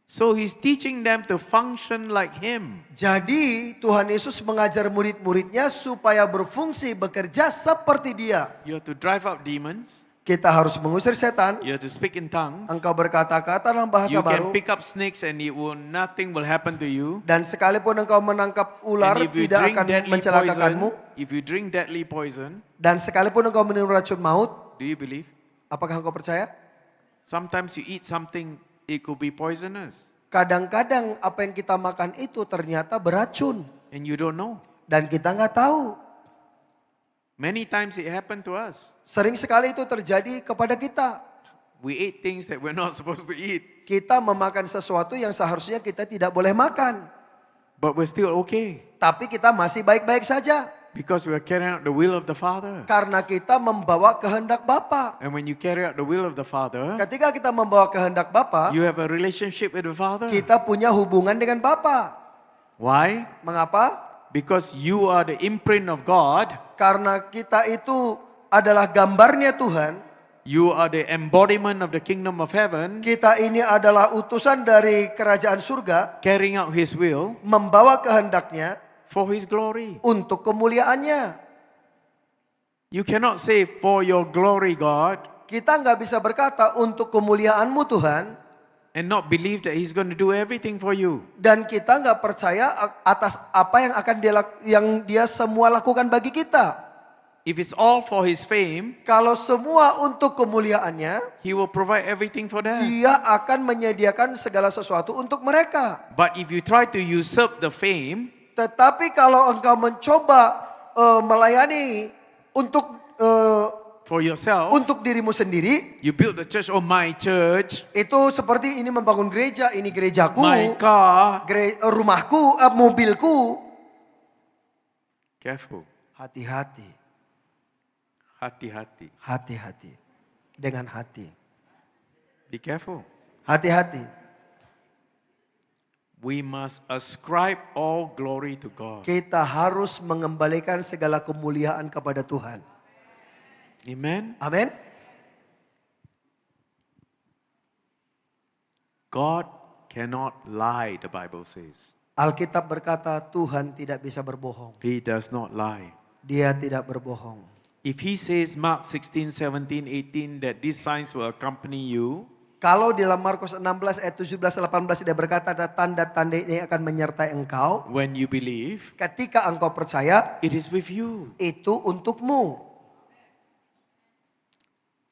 So he's teaching them to function like him. Jadi Tuhan Yesus mengajar murid-muridnya supaya berfungsi bekerja seperti dia. You have to drive out demons. Kita harus mengusir setan. You have to speak in tongues. Engkau berkata-kata dalam bahasa You baru. can pick up snakes and nothing will happen to you. Dan sekalipun engkau menangkap ular And if you tidak drink akan deadly mencelakakanmu. poison, if you drink deadly poison, Dan sekalipun engkau minum racun maut. do you believe? Apakah engkau percaya? Sometimes you eat something, it could be poisonous. Kadang-kadang apa yang kita makan itu ternyata beracun. And you don't know. Dan kita nggak tahu. Many times it happened to us. Sering sekali itu terjadi kepada kita. We ate things that we're not supposed to eat. Kita memakan sesuatu yang seharusnya kita tidak boleh makan. But we're still okay. Tapi kita masih baik-baik saja. Because we are carrying out the will of the Father. Karena kita membawa kehendak Bapa. And when you carry out the will of the Father, Ketika kita membawa kehendak Bapa, you have a relationship with the Father. kita punya hubungan dengan Bapa. Why? Mengapa? Because you are the imprint of God. Karena kita itu adalah gambarnya Tuhan. You are the embodiment of the kingdom of heaven. Kita ini adalah utusan dari kerajaan surga. Carrying out His will Membawa kehendaknya for His glory. untuk kemuliaannya. You cannot say for your glory, God, Kita nggak bisa berkata untuk kemuliaanmu Tuhan. and not believe that He's going to do everything for you. Dan kita nggak percaya atas apa yang akan dia semua lakukan bagi kita. If it's all for His fame, Kalau semua untuk kemuliaannya, He will provide everything for them. dia akan menyediakan segala sesuatu untuk mereka. But if you try to usurp the fame, Tetapi kalau engkau mencoba melayani untuk for yourself. untuk dirimu sendiri, You build the church, oh my church, itu seperti ini membangun gereja, ini gerejaku, my car. rumahku, mobilku. Careful. Hati-hati, Hati-hati. hati-hati. Dengan hati. Be careful. Hati-hati. We must ascribe all glory to God. Kita harus mengembalikan segala kemuliaan kepada Tuhan. Amen. Amin. God cannot lie, the Bible says. Alkitab berkata Tuhan tidak bisa berbohong. He does not lie. Dia tidak berbohong. If he says Mark 16, 17, 18 that these signs will accompany you, Kalau di dalam Markus 16 ayat 17 18 dia berkata ada tanda-tanda ini akan menyertai engkau. when you believe, Ketika engkau percaya, it is with you. itu untukmu.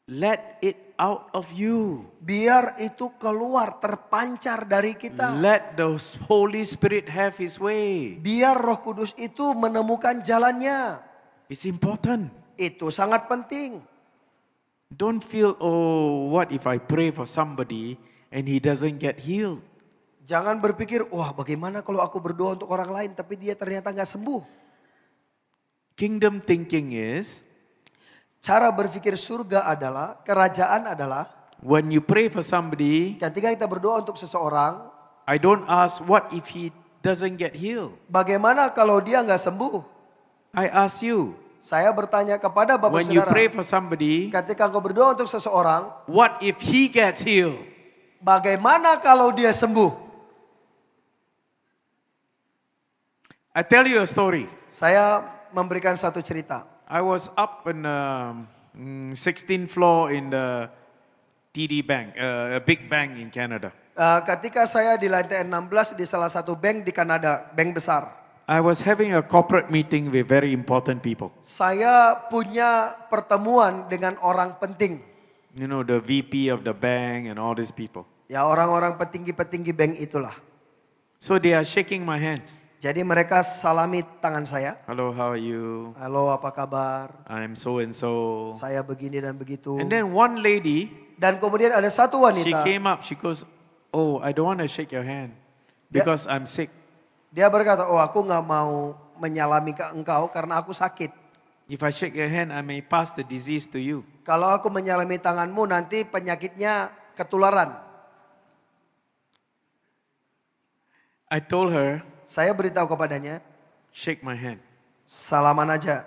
Let it out of you. Biar itu keluar, terpancar dari kita. Let the Holy Spirit have his way. Biar Roh Kudus itu menemukan jalannya. It's important. Itu sangat penting. Don't feel, oh, what if I pray for somebody and he doesn't get healed? Jangan berpikir, wah bagaimana kalau aku berdoa untuk orang lain tapi dia ternyata nggak sembuh. Kingdom thinking is, Cara berpikir surga adalah, kerajaan adalah, when you pray for somebody, ketika kita berdoa untuk seseorang, I don't ask what if he doesn't get healed. bagaimana kalau dia nggak sembuh? I ask you, Saya bertanya kepada Bapak when you Saudara, pray for somebody, ketika engkau berdoa untuk seseorang, what if he gets healed? bagaimana kalau dia sembuh? I tell you a story. Saya memberikan satu cerita. I was up in the 16th floor in the TD Bank, a big bank in Canada. Ketika saya di lantai 16 di salah satu bank di Kanada, bank besar. I was having a corporate meeting with very important people. Saya punya pertemuan dengan orang penting. You know, the VP of the bank and all these people. Ya orang-orang petinggi-petinggi bank itulah. So they are shaking my hands. Jadi mereka salami tangan saya. Hello, how are you? Halo, apa kabar? I'm so and so. Saya begini dan begitu. And then one lady, Dan kemudian ada satu she wanita. came up, she goes, oh, I don't want to shake your hand because I'm sick. Dia berkata, oh aku nggak mau menyalami ke engkau karena aku sakit. If I shake your hand, I may pass the disease to you. Kalau aku menyalami tanganmu nanti penyakitnya ketularan. I told her, Saya beritahu kepadanya, shake my hand salaman aja.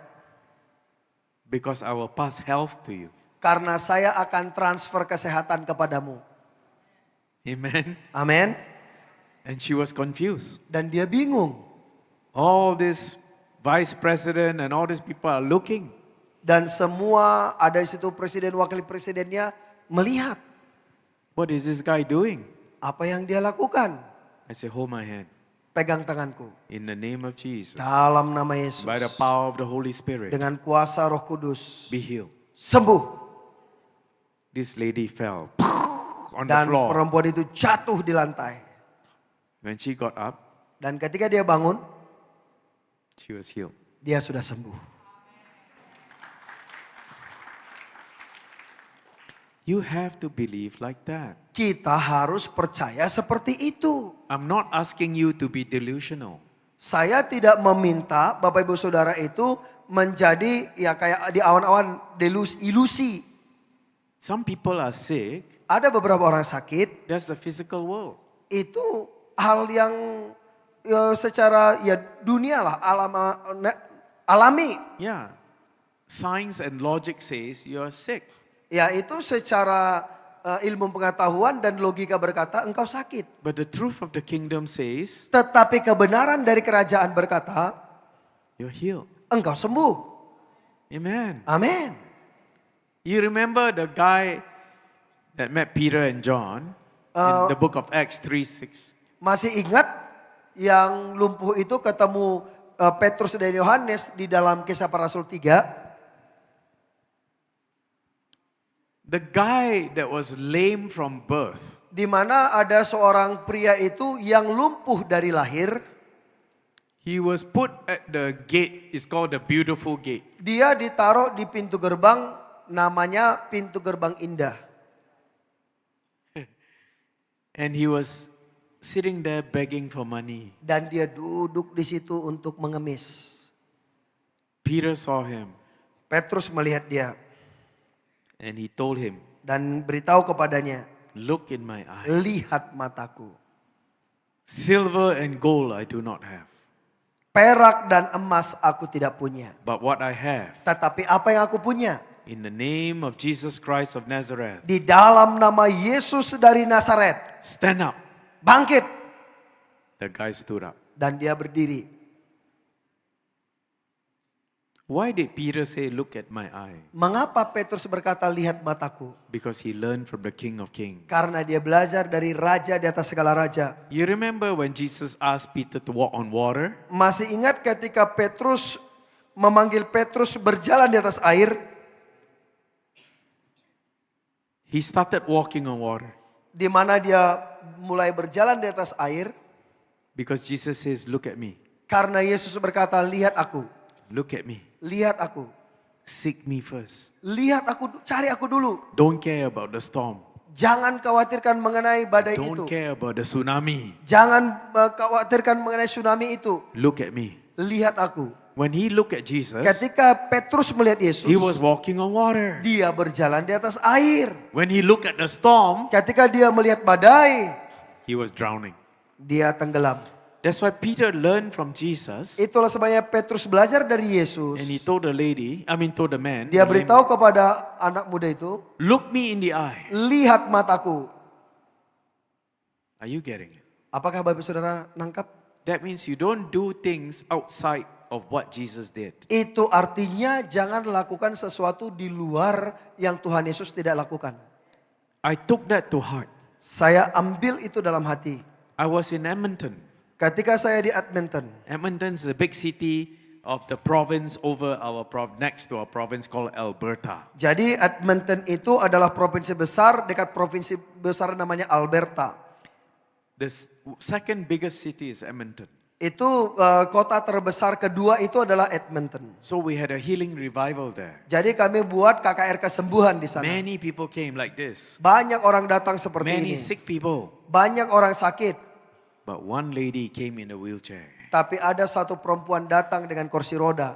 because I will pass health to you. Karena saya akan transfer kesehatan kepadamu. Amen. Amin. And she was confused. Dan dia bingung. All this vice president and all these people are looking. Dan semua ada di situ presiden, wakil presidennya melihat. What is this guy doing? Apa yang dia lakukan? I say, hold my hand. Pegang tanganku. In the name of Jesus. Dalam nama Yesus. By the power of the Holy Spirit. Dengan kuasa Roh Kudus. Be healed. Sembuh. This lady fell on the Dan floor. perempuan itu jatuh di lantai. When she got up, Dan ketika dia bangun, she was healed. dia sudah sembuh. You have to believe like that. Kita harus percaya seperti itu. I'm not asking you to be delusional. Saya tidak meminta Bapak Ibu Saudara itu menjadi ya kayak di awan-awan ilusi. Some people are sick. Ada beberapa orang sakit, That's the physical world. itu hal yang ya, secara ya dunia lah, alami. Yeah. Science and logic says you are sick. Ya itu secara ilmu pengetahuan dan logika berkata engkau sakit. But the truth of the kingdom says Tetapi kebenaran dari kerajaan berkata you're healed. engkau sembuh. Amen. Amin. You remember the guy that met Peter and John in the book of Acts 3:6. Masih ingat yang lumpuh itu ketemu Petrus dan Yohanes di dalam Kisah Para Rasul 3? The guy that was lame from birth, Di mana ada seorang pria itu yang lumpuh dari lahir. he was put at the gate, it's called the beautiful gate. Dia ditaruh di pintu gerbang namanya pintu gerbang indah. And he was sitting there begging for money. Dan dia duduk di situ untuk mengemis. Peter saw him Petrus melihat dia and he told him, dan beritahu kepadanya, look in my eye. lihat mataku. Silver and gold I do not have, Perak dan emas aku tidak punya. but what I have, Tetapi apa yang aku punya? in the name of Jesus Christ of Nazareth, Di dalam nama Yesus dari Nazaret. stand up. Bangkit. The guy stood up. Dan dia berdiri. Why did Peter say, look at my eye? Mengapa Petrus berkata lihat mataku? Because he learned from the King of Kings. Karena dia belajar dari raja di atas segala raja. You remember when Jesus asked Peter to walk on water? Masih ingat ketika Petrus memanggil Petrus berjalan di atas air? He started walking on water Di mana dia mulai berjalan di atas air? because Jesus says, look at me, Karena Yesus berkata, lihat aku, look at me, lihat aku. seek me first. Lihat aku, cari aku dulu. Don't care about the storm. Jangan khawatirkan mengenai badai itu. Don't care about the tsunami. Jangan khawatirkan mengenai tsunami itu. Look at me. Lihat aku. When he looked at Jesus, Ketika Petrus melihat Yesus, he was walking on water. dia berjalan di atas air. When he looked at the storm, Ketika dia melihat badai, he was drowning. dia tenggelam. That's why Peter learned from Jesus, Itulah sebabnya Petrus belajar dari Yesus. and he told the man, Dia beritahu kepada anak muda itu, look me in the eye. lihat mataku. Are you getting it? Apakah Bapak Saudara nangkap? That means you don't do things outside of what Jesus did. Itu artinya jangan lakukan sesuatu di luar yang Tuhan Yesus tidak lakukan. I took that to heart. Saya ambil itu dalam hati. I was in Edmonton. Ketika saya di Edmonton. Edmonton is a big city of the province over next to our province called Alberta. Jadi Edmonton itu adalah provinsi besar dekat provinsi besar namanya Alberta. The second biggest city is Edmonton. Itu kota terbesar kedua itu adalah Edmonton. So we had a healing revival there. Jadi kami buat KKR kesembuhan di sana. Many people came like this. Banyak orang datang seperti Many ini. sick people. Banyak orang sakit. But one lady came in a wheelchair. Tapi ada satu perempuan datang dengan kursi roda.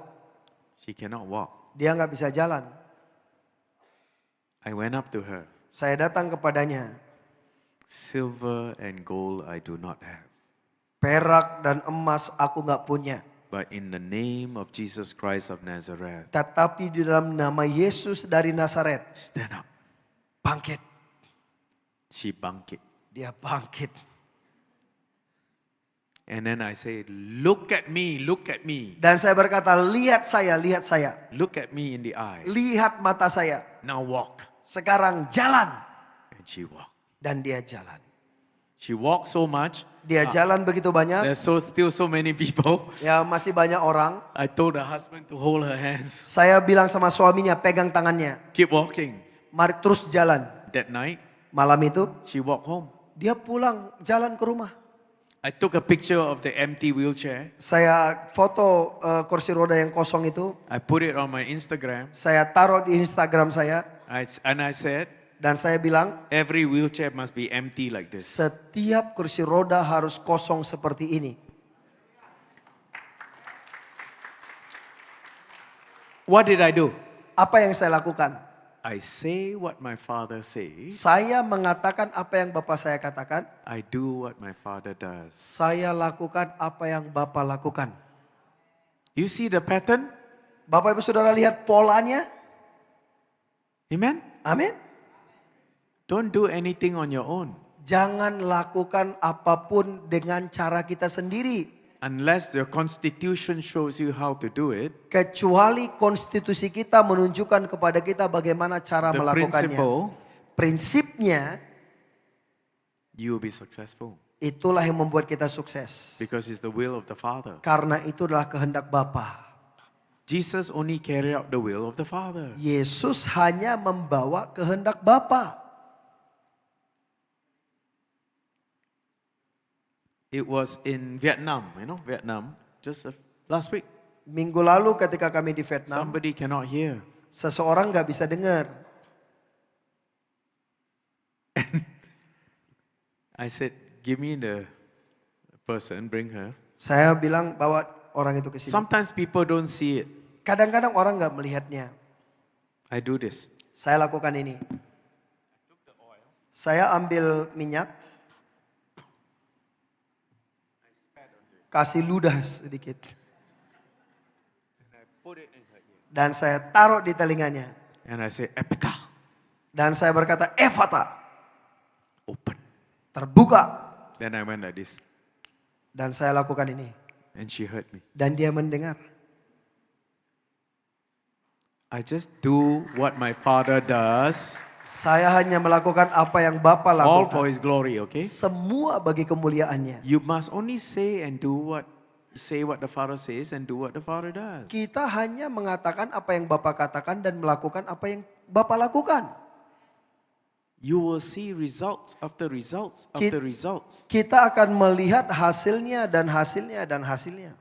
She cannot walk. Dia nggak bisa jalan. I went up to her. Saya datang kepadanya. Silver and gold I do not have. Perak dan emas aku nggak punya. But in the name of Jesus Christ of Nazareth, Tetapi di dalam nama Yesus dari Nazaret. stand up. Bangkit. She bangkit. Dia bangkit. And then I said, look at me, look at me. Dan saya berkata, lihat saya, lihat saya. Look at me in the eye. Lihat mata saya. Now walk. Sekarang jalan. And she walked. Dan dia jalan. She walked so much. Dia jalan begitu banyak. There's still so many people. Ya masih banyak orang. I told the husband to hold her hands. Saya bilang sama suaminya, pegang tangannya. Keep walking. Mari terus jalan. That night, Malam itu, she walked home. dia pulang jalan ke rumah. I took a picture of the empty wheelchair. Saya foto kursi roda yang kosong itu. I put it on my Instagram. Saya taruh di Instagram saya. And I said, Dan saya bilang, every wheelchair must be empty like this. setiap kursi roda harus kosong seperti ini. What did I do? Apa yang saya lakukan? I say what my father says. Saya mengatakan apa yang Bapak saya katakan. I do what my father does. Saya lakukan apa yang Bapak lakukan. You see the pattern? Bapak Ibu Saudara lihat polanya? Amen? Amin. Don't do anything on your own. Jangan lakukan apapun dengan cara kita sendiri. Unless the constitution shows you how to do it. Kecuali konstitusi kita menunjukkan kepada kita bagaimana cara The melakukannya. principle, Prinsipnya you will be successful. itulah yang membuat kita sukses. Because it's the will of the Father. Karena itu adalah kehendak Bapa. Jesus only carried out the will of the Father. Yesus hanya membawa kehendak Bapa. It was in Vietnam, Vietnam, just last week. Minggu lalu ketika kami di Vietnam, Somebody cannot hear. Seseorang nggak bisa dengar. I said, give me the person, bring her. Saya bilang bawa orang itu ke sini. Sometimes people don't see it. Kadang-kadang orang nggak melihatnya. I do this. Saya lakukan ini. Saya ambil minyak. Kasih ludah sedikit. Dan saya taruh di telinganya. And I say, Epita, Dan saya berkata, Efata, open. terbuka. Then I went like this. Dan saya lakukan ini. And she heard me. Dan dia mendengar. I just do what my father does. Saya hanya melakukan apa yang Bapa All for lakukan. his glory, okay? Semua bagi kemuliaannya. You must only say what the Father says and do what the Father does. Kita hanya mengatakan apa yang Bapa katakan dan melakukan apa yang Bapa lakukan. You will see results after results after results. Kita akan melihat hasilnya dan hasilnya dan hasilnya.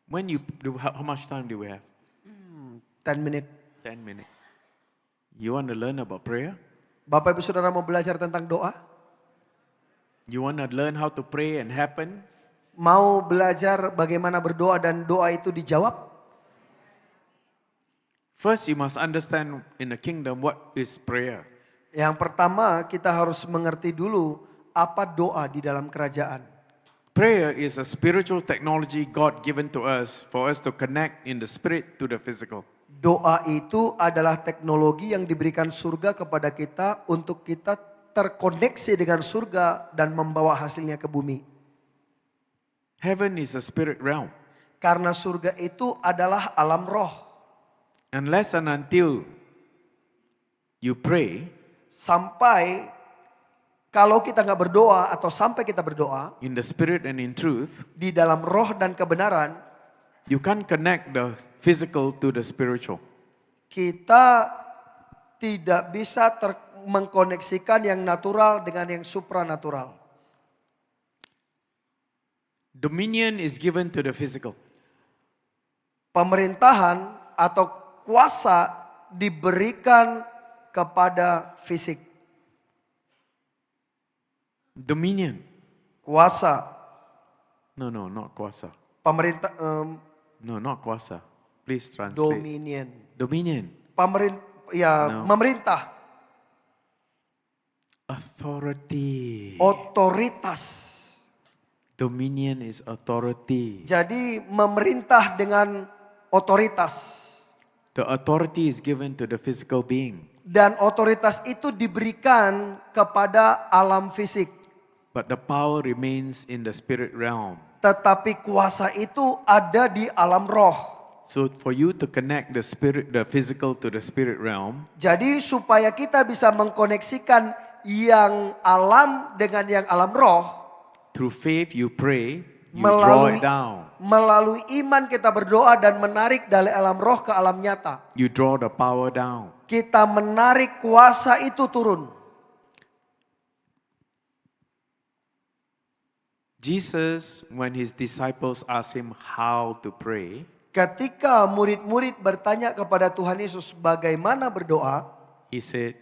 When you do, how much time do we have? 10 menit. 10 minutes. You want to learn about prayer? Bapak Ibu Saudara mau belajar tentang doa? You want to learn how to pray and happen? Mau belajar bagaimana berdoa dan doa itu dijawab? First, you must understand in the kingdom what is prayer. Yang pertama kita harus mengerti dulu apa doa di dalam kerajaan. Prayer is a spiritual technology God given to us for us to connect in the spirit to the physical. Doa itu adalah teknologi yang diberikan surga kepada kita untuk kita terkoneksi dengan surga dan membawa hasilnya ke bumi. Heaven is a spirit realm. Karena surga itu adalah alam roh. Unless and until you pray Sampai kalau kita nggak berdoa atau sampai kita berdoa in the spirit and in truth, di dalam roh dan kebenaran, you can't connect the physical to the spiritual. kita tidak bisa mengkoneksikan yang natural dengan yang supranatural. Dominion is given to the physical. Pemerintahan atau kuasa diberikan kepada fisik. Dominion. Kuasa. No, not kuasa. Pemerintah, No, not kuasa. Please translate. dominion. Dominion. Ya, No. memerintah. Authority. Otoritas. Dominion is authority. Jadi memerintah dengan otoritas. The authority is given to the physical being. Dan otoritas itu diberikan kepada alam fisik. But the power remains in the spirit realm. Tetapi kuasa itu ada di alam roh. So for you to connect the physical to the spirit realm, Jadi supaya kita bisa mengkoneksikan yang alam dengan yang alam roh, through faith you pray, you draw it down. melalui iman kita berdoa dan menarik dari alam roh ke alam nyata. You draw the power down. Kita menarik kuasa itu turun. Jesus, when his disciples asked him how to pray, Ketika murid-murid bertanya kepada Tuhan Yesus bagaimana berdoa, he said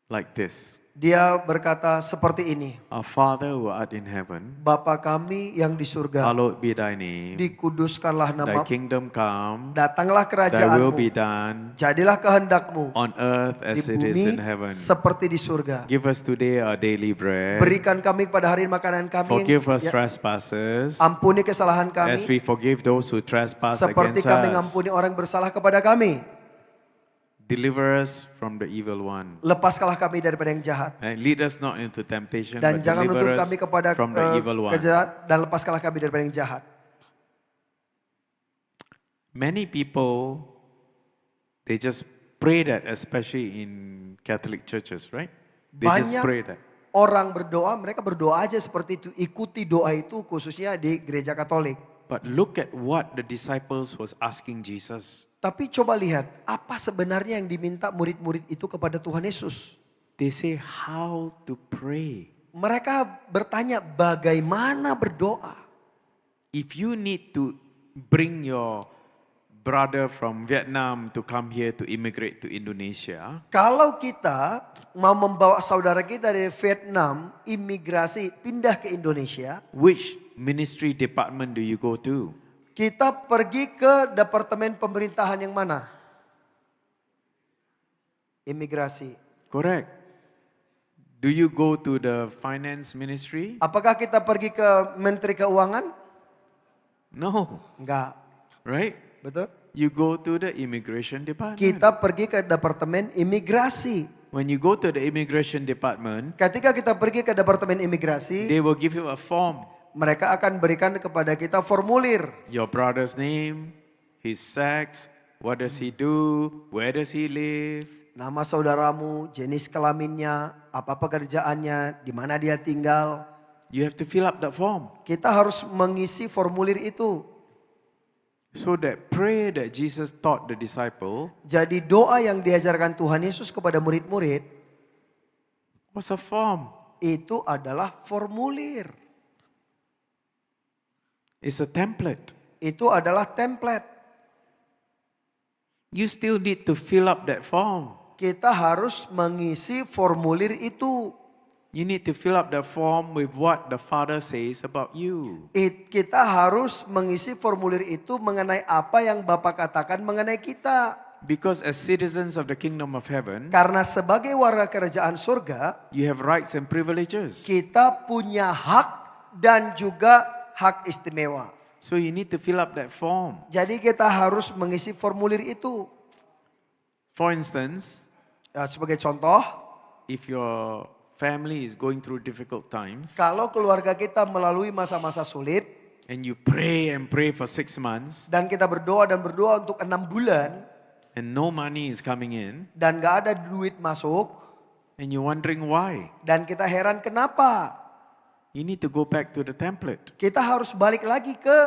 like this. dia berkata seperti ini. Our Father who art in heaven, Bapa kami yang di surga, hallowed be thy name. dikuduskanlah Thy nama, kingdom come, datanglah thy will be kerajaanmu, done jadilah kehendakmu on earth di as it is in bumi heaven. seperti di surga. Give us today our daily bread. Berikan kami pada hari ini makanan kami, Forgive us ya, trespasses ampuni kesalahan as kami, we forgive those who trespass seperti against kami us. mengampuni orang yang bersalah kepada kami. Deliver us from the evil one. Lepaskanlah kami daripada yang jahat. And lead us not into temptation, Dan but jangan deliver menuntut us kami kepada from the evil one. kejahat, dan lepaskanlah kami daripada yang jahat. Many people, they just pray that, especially in Catholic churches, right? They just pray Banyak that. orang berdoa, mereka berdoa aja seperti itu, ikuti doa itu khususnya di gereja Katolik. But look at what the disciples was asking Jesus. Tapi coba lihat, apa sebenarnya yang diminta murid-murid itu kepada Tuhan Yesus? They say how to pray. Mereka bertanya bagaimana berdoa. If you need to bring your brother from Vietnam to come here to immigrate to Indonesia, Kalau kita mau membawa saudara kita dari Vietnam imigrasi pindah ke Indonesia, which ministry department do you go to? kita pergi ke departemen pemerintahan yang mana? Imigrasi. Correct. Do you go to the finance ministry? Apakah kita pergi ke Menteri Keuangan? No, Enggak. right? Betul? You go to the immigration department. Kita pergi ke departemen imigrasi. When you go to the immigration department, Ketika kita pergi ke departemen imigrasi, they will give you a form. mereka akan berikan kepada kita formulir. Your brother's name, his sex, what does he do, where does he live. Nama saudaramu, jenis kelaminnya, apa pekerjaannya, di mana dia tinggal. You have to fill up that form. Kita harus mengisi formulir itu. So that prayer that Jesus taught the disciple Jadi doa yang diajarkan Tuhan Yesus kepada murid-murid was a form. itu adalah formulir. It's a template. Itu adalah template. You still need to fill up that form. Kita harus mengisi formulir itu. You need to fill up the form with what the Father says about you. Kita harus mengisi formulir itu mengenai apa yang Bapa katakan mengenai kita. Because as citizens of the kingdom of heaven, Karena sebagai warga kerajaan surga, you have rights and privileges. kita punya hak dan juga hak istimewa. So you need to fill up that form. Jadi kita harus mengisi formulir itu. For instance, Sebagai contoh, if your family is going through difficult times kalau keluarga kita melalui masa-masa sulit and you pray and pray for 6 months dan kita berdoa dan berdoa untuk 6 bulan and no money is coming in dan gak ada duit masuk and you're wondering why, dan kita heran kenapa, you need to go back to the template. kita harus balik lagi ke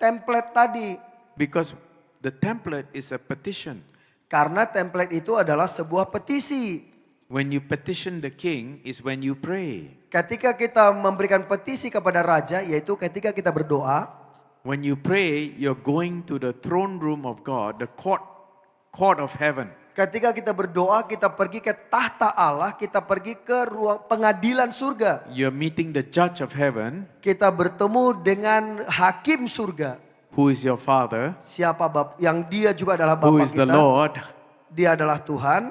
template tadi. Because the template is a petition. Karena template itu adalah sebuah petisi. When you petition the king is when you pray. Ketika kita memberikan petisi kepada raja, yaitu ketika kita berdoa. When you pray, you're going to the throne room of God, the court of heaven. Ketika kita berdoa, kita pergi ke tahta Allah, kita pergi ke ruang pengadilan surga. You're meeting the judge of heaven, Kita bertemu dengan hakim surga. who is your father, Siapa yang dia juga adalah who Bapa is the kita. Lord. Dia adalah Tuhan,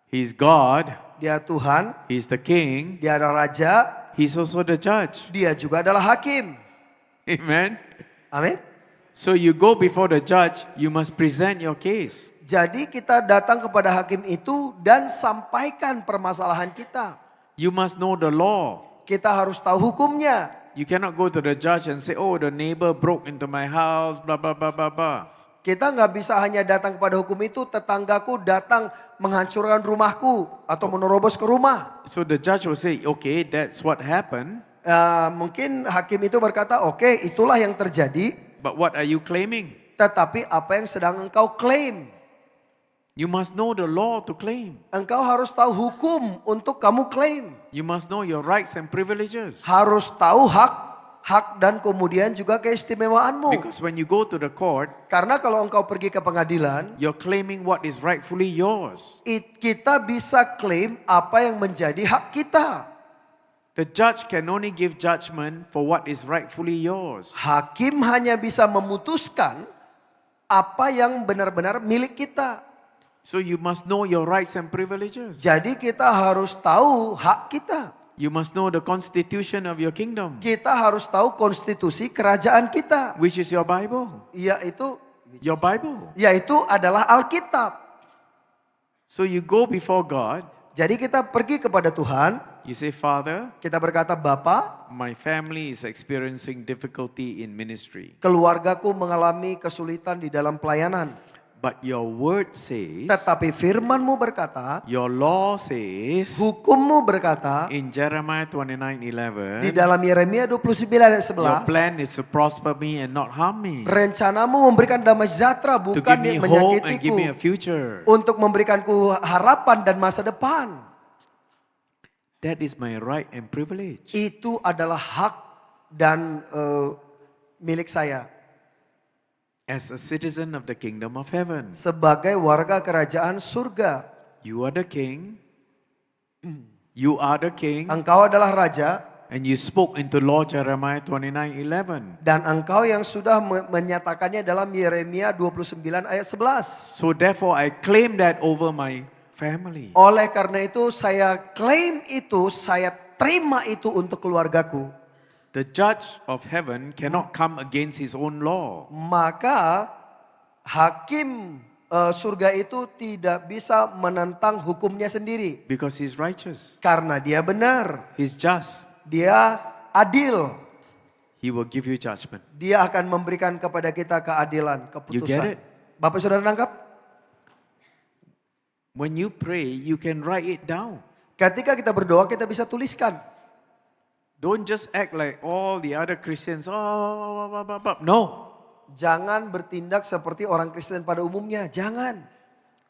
He's God, dia Tuhan, He's the king, dia adalah raja, He's also the judge. dia juga adalah hakim. Amen. Amin. So you go before the judge, you must present your case. Jadi kita datang kepada hakim itu dan sampaikan permasalahan kita. You must know the law. Kita harus tahu hukumnya. You cannot go to the judge and say, oh, the neighbor broke into my house, blah, blah, blah, blah, blah. Kita nggak bisa hanya datang kepada hukum itu, tetanggaku datang menghancurkan rumahku atau menerobos ke rumah. So the judge will say, okay, that's what happened. Mungkin hakim itu berkata, oke, itulah yang terjadi. But what are you claiming? Tetapi apa yang sedang engkau klaim? You must know the law to claim. Engkau harus tahu hukum untuk kamu klaim. You must know your rights and privileges. Harus tahu hak dan kemudian juga keistimewaanmu. Because when you go to the court, Karena kalau engkau pergi ke pengadilan, you're claiming what is rightfully yours. kita bisa klaim apa yang menjadi hak kita. The judge can only give judgment for what is rightfully yours. Hakim hanya bisa memutuskan apa yang benar-benar milik kita. So you must know your rights and privileges. Jadi kita harus tahu hak kita. You must know the constitution of your kingdom, Kita harus tahu konstitusi kerajaan kita. which is your Bible. Yaitu Bible. adalah Alkitab. So you go before God, Jadi kita pergi kepada Tuhan. you say, Father, Kita berkata, Bapa, my family is experiencing difficulty in ministry. keluargaku mengalami kesulitan di dalam pelayanan. But your word says, Tetapi firman-Mu berkata, your law says, hukum-Mu berkata, in Jeremiah di 29:11, dalam Yeremia 29 ayat your plan 11, is to prosper me and not harm me, rencanamu memberikan damai sejahtera to bukan give me hope and give menyakitiku, me a future. untuk memberikanku harapan dan masa depan. That is my right and privilege. Itu adalah hak dan milik saya. as a citizen of the kingdom of heaven. sebagai warga kerajaan surga. You are the king. You are the king. Engkau adalah raja And you spoke into law Jeremiah 29:11. dan engkau yang sudah menyatakannya dalam Yeremia 29 ayat 11. So therefore I claim that over my family. Oleh karena itu saya klaim itu, saya terima itu untuk keluargaku. The judge of heaven cannot come against his own law. Maka hakim surga itu tidak bisa menentang hukumnya sendiri. Because he's righteous. Karena dia benar, He's just. dia adil. He will give you judgment. Dia akan memberikan kepada kita keadilan, You get keputusan. it? Bapak saudara nangkap? When you pray, you can write it down. Ketika kita berdoa kita bisa tuliskan. Don't just act like all the other Christians. No. Jangan bertindak seperti orang Kristen pada umumnya. Jangan.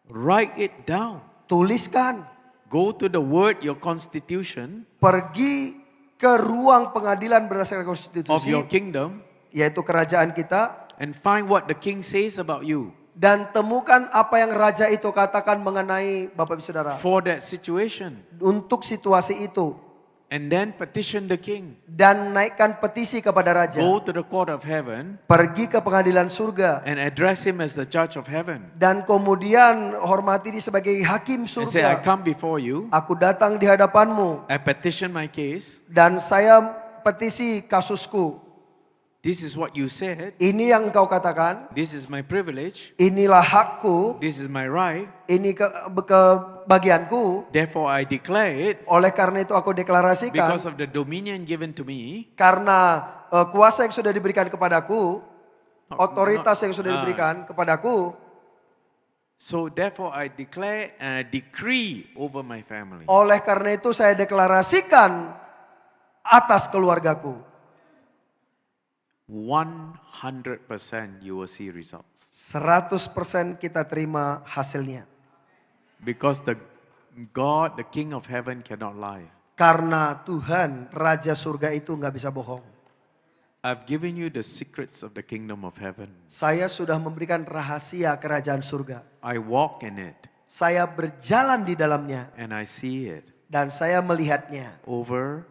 Write it down. Tuliskan. Go to the word, your constitution Pergi ke ruang pengadilan berdasarkan of konstitusi, your kingdom, yaitu kerajaan kita. and find what the king says about you Dan temukan apa yang raja itu katakan mengenai Bapak Ibu Saudara. for that situation. Untuk situasi itu. And then petition the king. Dan naikkan petisi kepada raja. Go to the court of heaven Pergi ke pengadilan surga. and address him as the judge of heaven. Dan kemudian hormati dia sebagai hakim And say, I surga. come before you. Aku datang di hadapanmu. I petition my case. Dan saya petisi kasusku. This is what you said. Ini yang engkau katakan. This is my privilege. Inilah hakku. This is my right. Ini kebagianku. Therefore, I declare it Oleh karena itu aku deklarasikan. because of the dominion given to me. Karena kuasa yang sudah diberikan kepadaku. Otoritas yang sudah Ah. diberikan kepadaku. So therefore, I declare and I decree over my family. Oleh karena itu saya deklarasikan atas keluargaku. 100% you will see results. 100% kita terima hasilnya. Because the God, the King of heaven cannot lie. Karena Tuhan, Raja Surga itu nggak bisa bohong. I've given you the secrets of the kingdom of heaven. Saya sudah memberikan rahasia kerajaan surga. I walk in it Saya berjalan di dalamnya. and I see it Dan saya melihatnya. over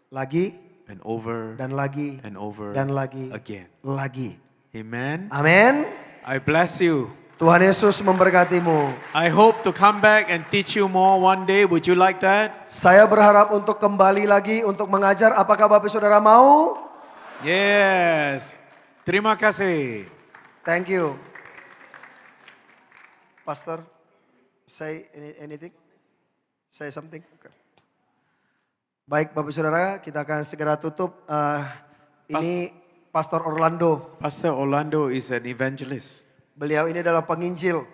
Lagi, and over dan lagi, and over dan lagi, again. lagi. Amen. Amin. I bless you. Tuhan Yesus memberkatimu. I hope to come back and teach you more one day. Would you like that? Saya berharap untuk kembali lagi untuk mengajar. Apakah Bapak Saudara mau? Yes. Terima kasih. Thank you. Pastor, say anything? Say something? Okay. Baik Bapak Saudara, kita akan segera tutup. Ini Pastor Orlando. Pastor Orlando is an evangelist. Beliau ini adalah penginjil.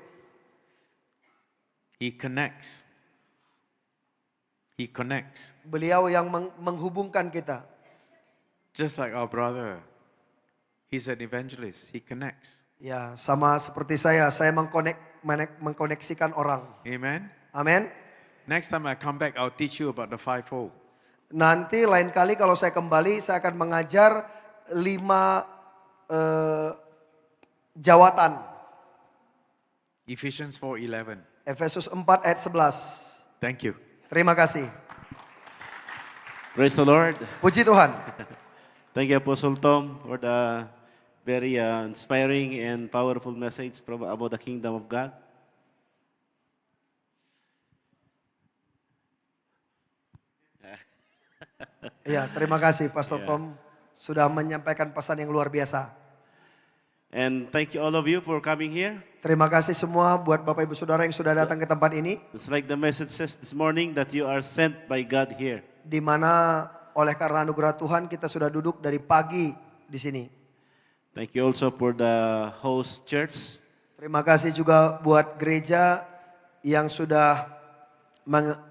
He connects. He connects. Beliau yang menghubungkan kita. Just like our brother. He's an evangelist. He connects. Ya, sama seperti saya mengkoneksikan orang. Amen. Amin. Next time I come back, I'll teach you about the fivefold. Nanti lain kali kalau saya kembali, saya akan mengajar 5 jawatan. Ephesians 4:11. Efesus 4 ayat 11. Thank you. Terima kasih. Praise the Lord. Puji Tuhan. Thank you, Apostle Tom, for the very inspiring and powerful message about the kingdom of God. Ya, terima kasih Pastor Tom sudah menyampaikan pesan yang luar biasa. And thank you all of you for coming here. Terima kasih semua buat Bapak Ibu Saudara yang sudah datang ke tempat ini. It's like the message says this morning that you are sent by God here. Di mana oleh karena anugerah Tuhan kita sudah duduk dari pagi di sini. Thank you also for the host church. Terima kasih juga buat gereja yang sudah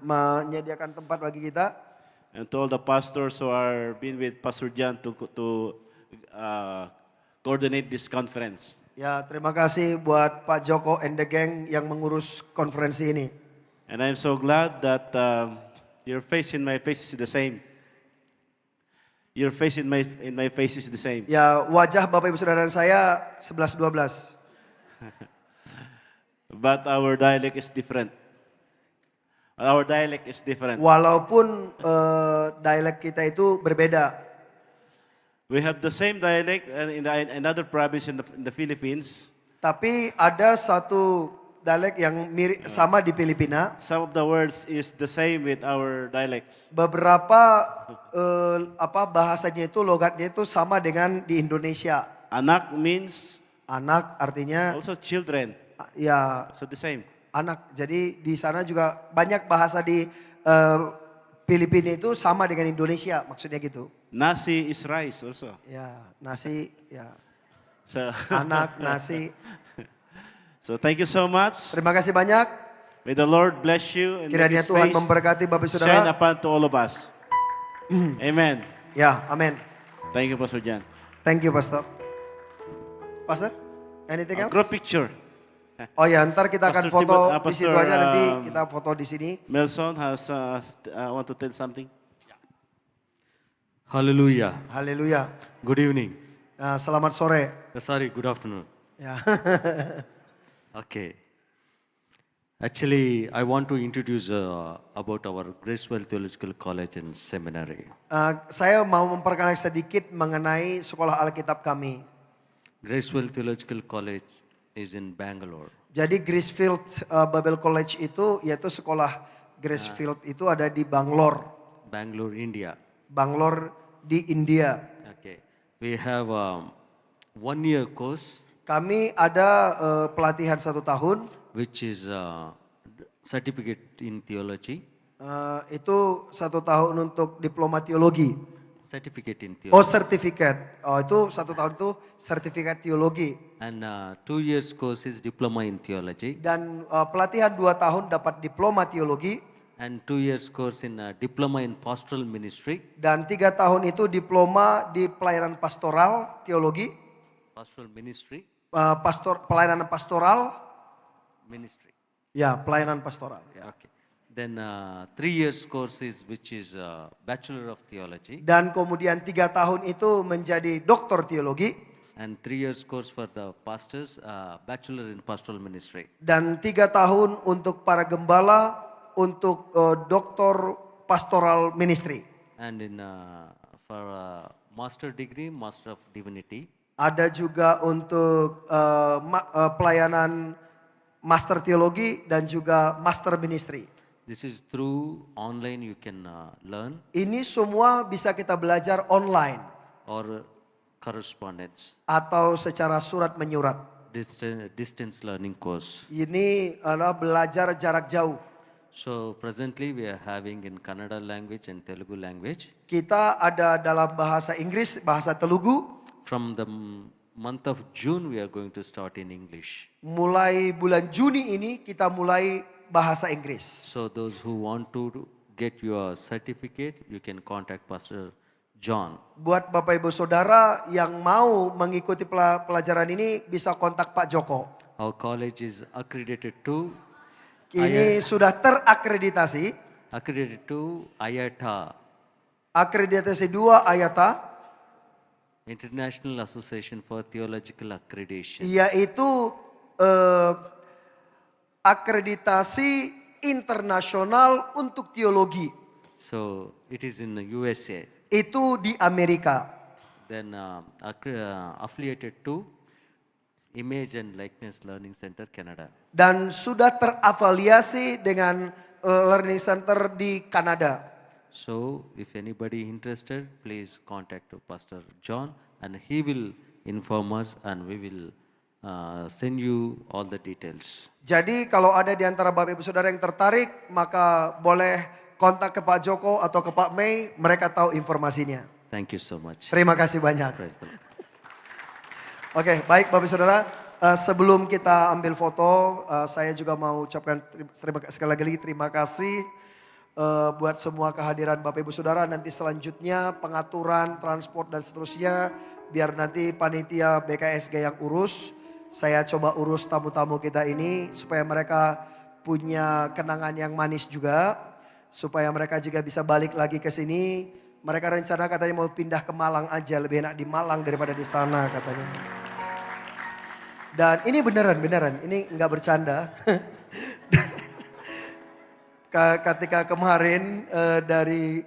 menyediakan tempat bagi kita. And to all the pastors who are been with Pastor John to coordinate this conference. Ya, terima kasih buat Pak Joko and the gang yang mengurus konferensi ini. And I'm so glad that your face and my face is the same. Your face in my face is the same. Ya, wajah Bapak Ibu Saudara saya 11-12. But our dialect is different. Our dialect is different. Walaupun dialek kita itu berbeda. We have the same dialect in another province in the Philippines. Tapi ada satu dialek yang mirip sama di Filipina. Some of the words is the same with our dialects. Beberapa bahasanya itu logatnya itu sama dengan di Indonesia. Anak means Anak artinya also children. ya So the same. anak. Jadi di sana juga banyak bahasa di Filipina itu sama dengan Indonesia, maksudnya gitu. Nasi is rice also. Ya, nasi, ya So, anak, nasi. so thank you so much. Terima kasih banyak. May the Lord bless you and make Kiranya His Tuhan face memberkati Bapak shine Saudara. upon to all of us. Amen. Ya, amin. Thank you, Pastor John. Thank you, Pastor. Pastor, anything A else? group picture. Oh ya, ntar kita akan Pastor foto Timot- di situ Pastor, aja, nanti kita foto di sini. Melson has want to tell something. Hallelujah. Haleluya. Good evening. Selamat sore. Sorry, good afternoon. Ya. Okay. Actually, I want to introduce about our Gracewell Theological College and Seminary. Saya mau memperkenalkan sedikit mengenai sekolah Alkitab kami. Gracewell Theological College is in Bangalore. Jadi Gracefield Bible College itu yaitu sekolah Gracefield itu ada di Bangalore. Bangalore, India. Bangalore di India. Okay. We have 1-year course Kami ada pelatihan 1 tahun. which is certificate in theology. Itu 1 tahun untuk diploma teologi. Certificate in theology. Oh, sertifikat. Oh, itu 1 tahun itu sertifikat teologi. And 2 years course is diploma in theology. Dan pelatihan 2 tahun dapat diploma teologi. And 2 years course in diploma in pastoral ministry. Dan 3 tahun itu diploma di pelayanan pastoral teologi. Pastoral ministry. Pelayanan pastoral. Ministry. Ya, pelayanan pastoral. Ya. Okay. Then 3 years courses which is Bachelor of Theology. Dan kemudian 3 tahun itu menjadi doktor teologi. And 3 years course for the pastors, Bachelor in Pastoral Ministry. Dan 3 tahun untuk para gembala untuk doktor pastoral ministry. And in for master degree, Master of Divinity. Ada juga untuk pelayanan master teologi dan juga master ministry. This is through online you can learn Ini semua bisa kita belajar online or correspondence, atau secara surat menyurat. distance learning course. Ini adalah belajar jarak jauh. So presently we are having in Kannada language and Telugu language. Kita ada dalam bahasa Inggris, bahasa Telugu. From the month of June we are going to start in English. Mulai bulan Juni ini kita mulai bahasa Inggris. So those who want to get your certificate, you can contact Pastor John. Buat Bapak Ibu Saudara yang mau mengikuti pelajaran ini bisa kontak Pak Joko. Our college is accredited to Ini sudah terakreditasi. IATA, Akreditasi 2 IATA, International Association for Theological Accreditation. yaitu akreditasi internasional untuk teologi. So it is in the USA. Itu di Amerika. Then affiliated to Image and Likeness Learning Center, Canada. Dan sudah terafiliasi dengan Learning Center di Kanada. So if anybody interested, please contact Pastor John and he will inform us and we will send you all the details. Jadi kalau ada di antara Bapak Ibu Saudara yang tertarik, maka boleh kontak ke Pak Joko atau ke Pak Mei, mereka tahu informasinya. Thank you so much. Terima kasih banyak. Praise the Lord. Oke, baik Bapak Ibu Saudara, sebelum kita ambil foto, saya juga mau ucapkan sekali lagi terima kasih buat semua kehadiran Bapak Ibu Saudara. Nanti selanjutnya pengaturan, transport dan seterusnya, biar nanti panitia BKSG yang urus. Saya coba urus tamu-tamu kita ini supaya mereka punya kenangan yang manis juga. Supaya mereka juga bisa balik lagi ke sini Mereka rencana katanya mau pindah ke Malang aja, lebih enak di Malang daripada di sana katanya. Dan ini beneran, ini nggak bercanda. Ketika kemarin dari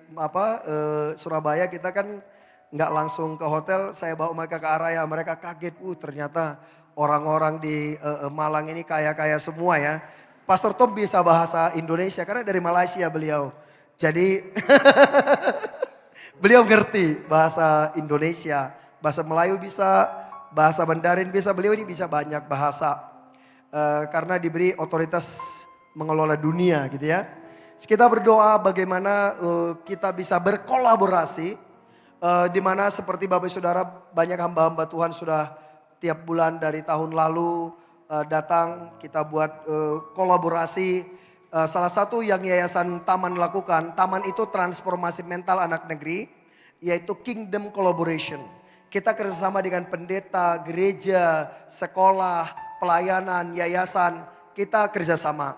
Surabaya kita kan nggak langsung ke hotel, saya bawa mereka ke Araya, mereka kaget, ternyata orang-orang di Malang ini kaya-kaya semua ya. Pastor Tom bisa bahasa Indonesia karena dari Malaysia beliau. Jadi beliau ngerti bahasa Indonesia, bahasa Melayu bisa, bahasa Mandarin bisa, beliau ini bisa banyak bahasa. Karena diberi otoritas mengelola dunia gitu ya. Kita berdoa bagaimana kita bisa berkolaborasi. Di mana seperti Bapak Saudara banyak hamba-hamba Tuhan sudah tiap bulan dari tahun lalu datang kita buat kolaborasi. Salah satu yang Yayasan Taman lakukan, Taman itu transformasi mental anak negeri, yaitu Kingdom Collaboration. Kita kerjasama dengan pendeta, gereja, sekolah, pelayanan, yayasan, kita kerjasama.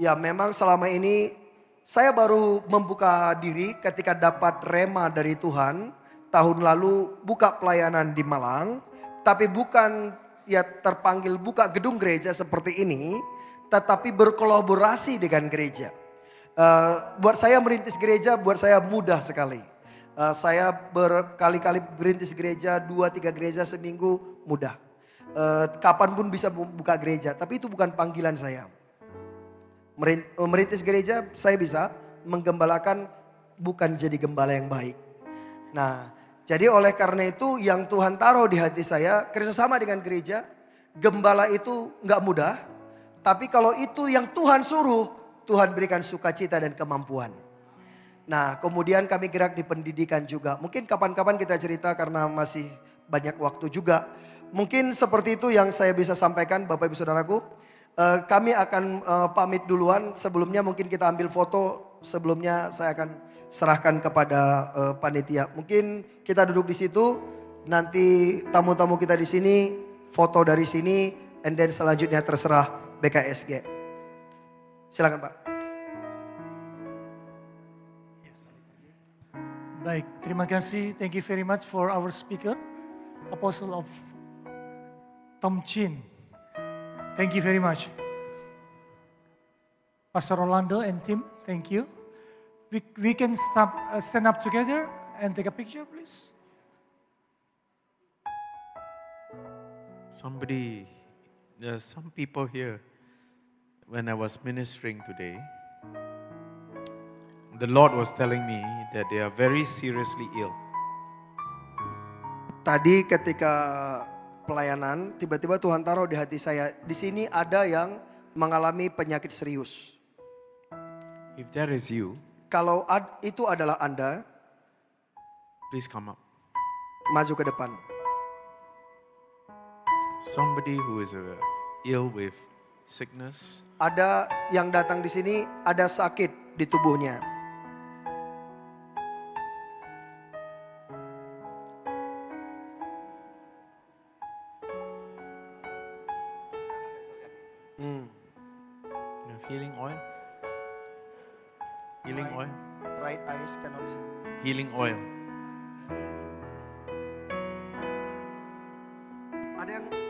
Ya memang selama ini saya baru membuka diri ketika dapat rema dari Tuhan. Tahun lalu buka pelayanan di Malang, tapi bukan ya terpanggil buka gedung gereja seperti ini, tetapi berkolaborasi dengan gereja. Buat saya merintis gereja, buat saya mudah sekali. Saya berkali-kali merintis gereja, 2-3 gereja seminggu mudah. Kapanpun bisa buka gereja, tapi itu bukan panggilan saya. Merintis gereja saya bisa, menggembalakan bukan jadi gembala yang baik. Nah, jadi oleh karena itu yang Tuhan taruh di hati saya, kerjasama dengan gereja, gembala itu nggak mudah. Tapi kalau itu yang Tuhan suruh, Tuhan berikan sukacita dan kemampuan. Nah, kemudian kami gerak di pendidikan juga. Mungkin kapan-kapan kita cerita karena masih banyak waktu juga. Mungkin seperti itu yang saya bisa sampaikan Bapak Ibu Saudaraku. Kami akan pamit duluan. Sebelumnya mungkin kita ambil foto. Sebelumnya saya akan serahkan kepada panitia. Mungkin kita duduk di situ. Nanti tamu-tamu kita di sini, foto dari sini, and then selanjutnya terserah BKSG. Silakan Pak. Baik, terima kasih. Thank you very much for our speaker, Apostle of Tom Chin. Thank you very much. Pastor Rolando and Tim, thank you. We can stand up together and take a picture, please. There's some people here, when I was ministering today, the Lord was telling me that they are very seriously ill. Tadi ketika pelayanan, tiba-tiba Tuhan taruh di hati saya, di sini ada yang mengalami penyakit serius. If that is you, Kalau itu adalah Anda, please come up. maju ke depan. Somebody who is ill with sickness, Ada yang datang di sini, ada sakit di tubuhnya. you have healing oil. Healing oil. Right eyes cannot see. Healing oil.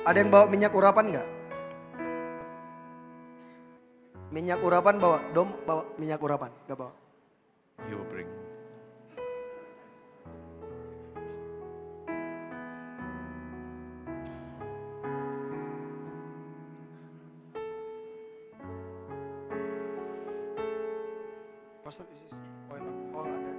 Ada yang bawa minyak urapan nggak? Minyak urapan bawa, Dom bawa minyak urapan, nggak bawa. You will bring. Pastor, this is oil. Oh ada.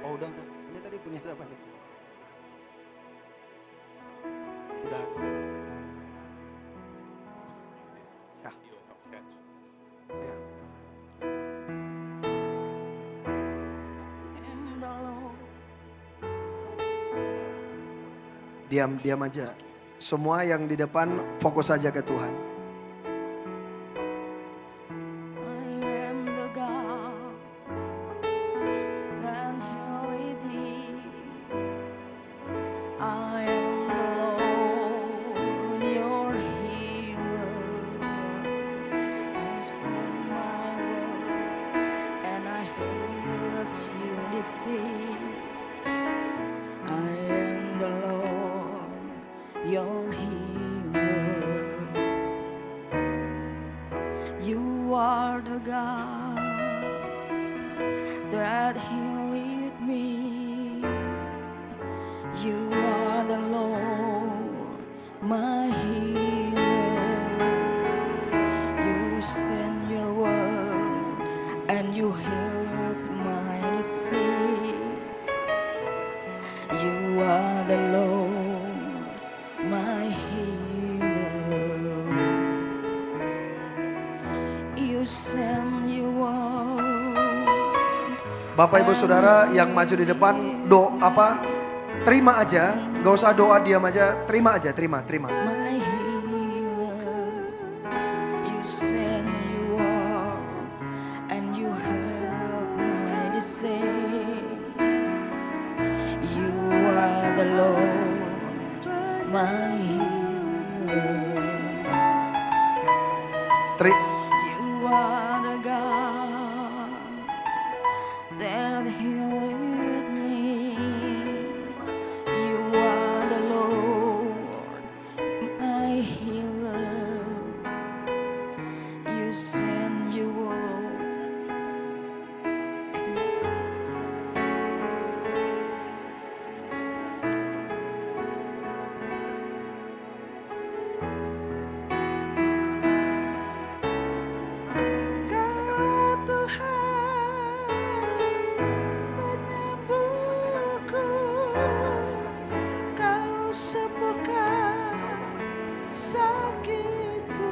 Oh udah. Ini tadi punya siapa nih? Udah. Ya. Ya. Diam aja. Semua yang di depan fokus saja ke Tuhan. I am the God that held thee. I am the Lord sent my word and I healed your disease. I am the Lord, your healer. You are the God that healed me. You are the Lord, my healer. You sent your word and you healed my disease. You are the Lord, my healer. You send your word. Bapak Ibu Saudara yang maju di depan, terima aja, gak usah doa diam aja, terima aja, terima. My healer, you send your word and you healed my disease. You are the Lord, my healer. You are the God that healed me. You are the Lord, my healer. You send your word. Kalau Tuhan menyembuhku, Kau sembuhkan sakitku.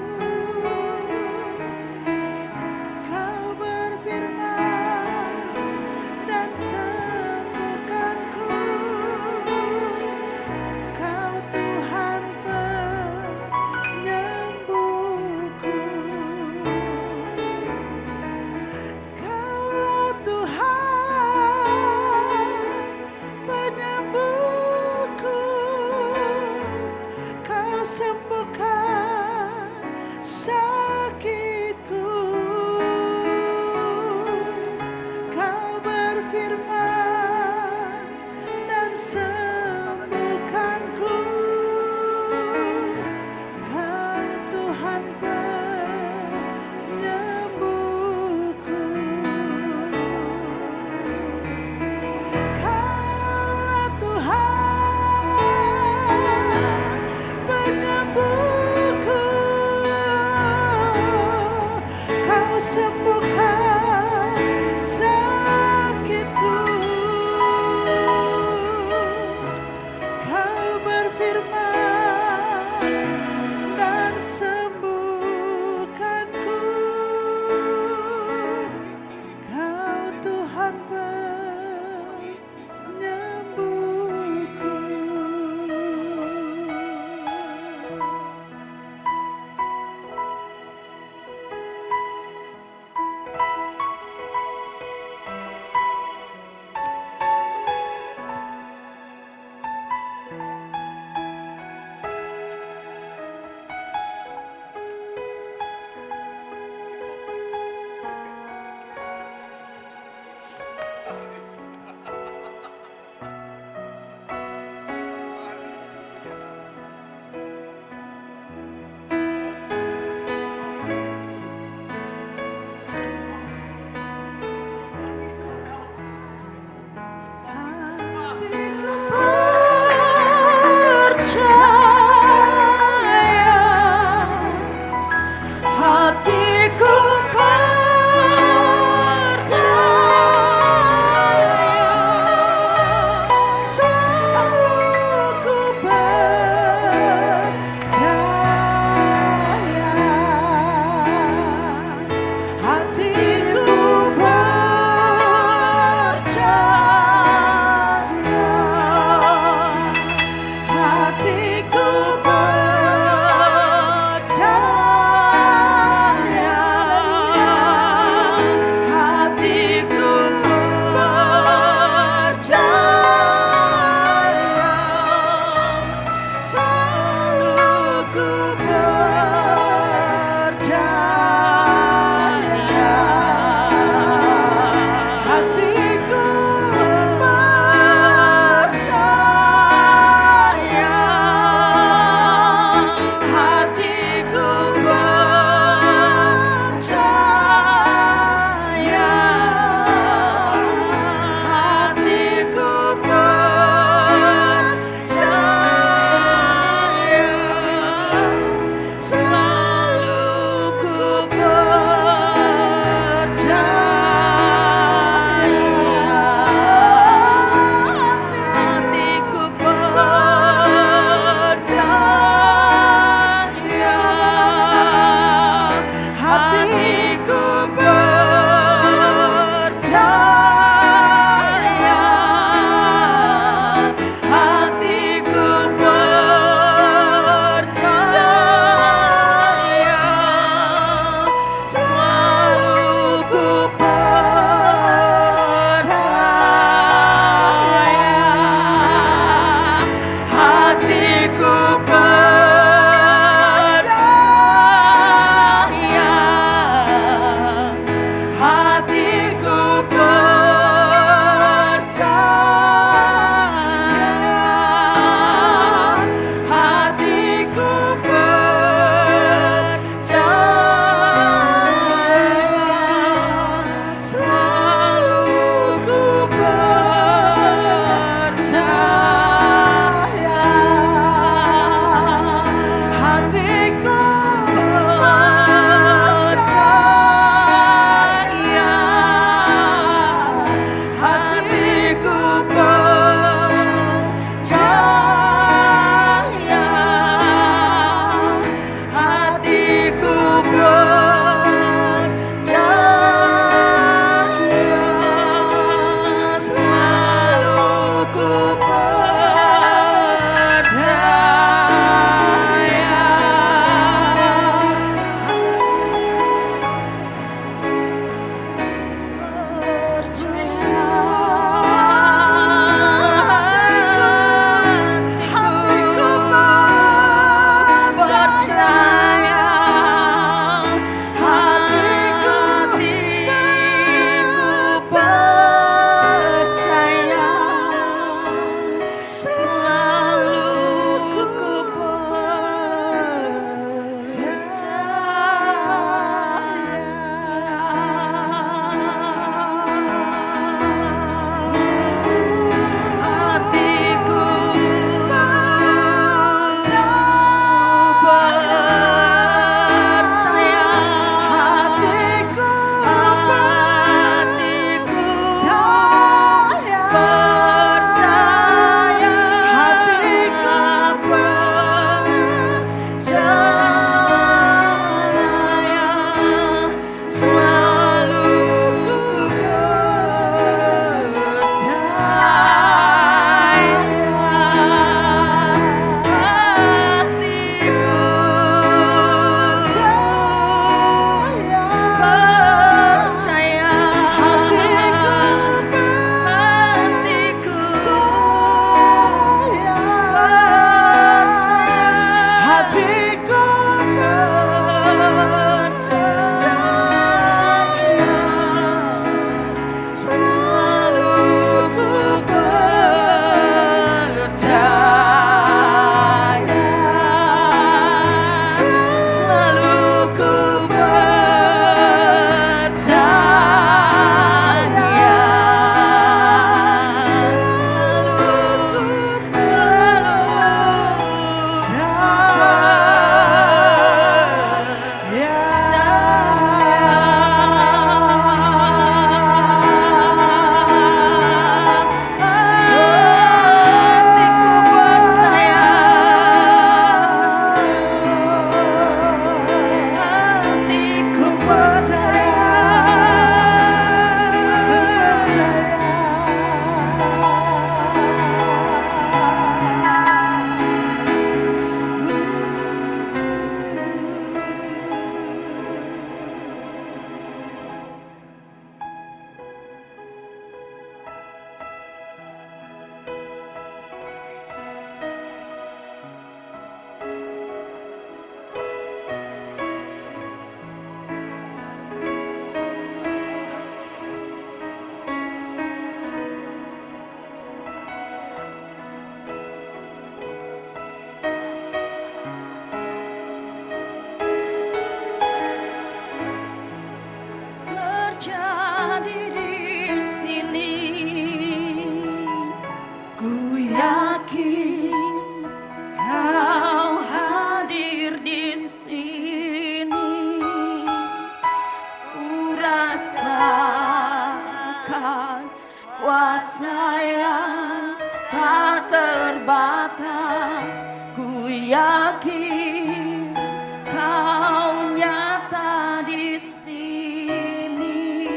yakin kau nyata di sini,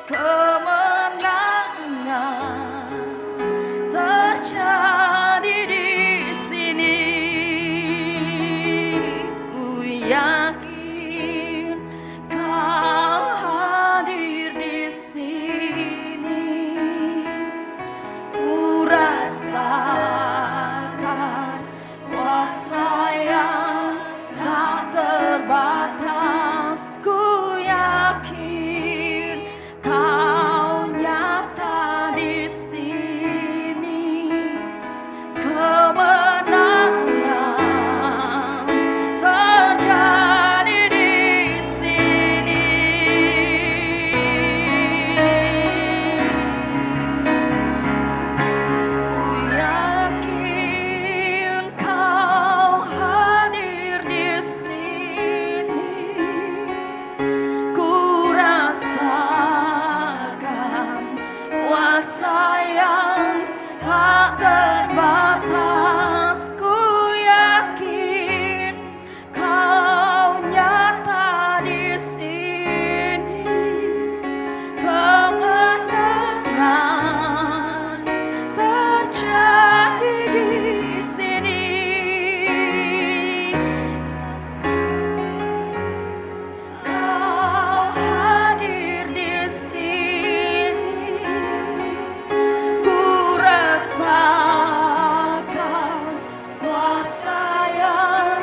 kemenangan terjadi di sini. Ku yakin kau hadir di sini. Ku rasakan kuasa yang tak terbatas. Ku yakin kau nyata di sini, kemenangan terjadi di sini. Ku yakin kau hadir di sini. Ku rasakan kuasa yang tak terbatas. Ku yakin kau nyata di sini, kemenangan terjadi di sini. Kau hadir di sini, ku rasakan kuasa yang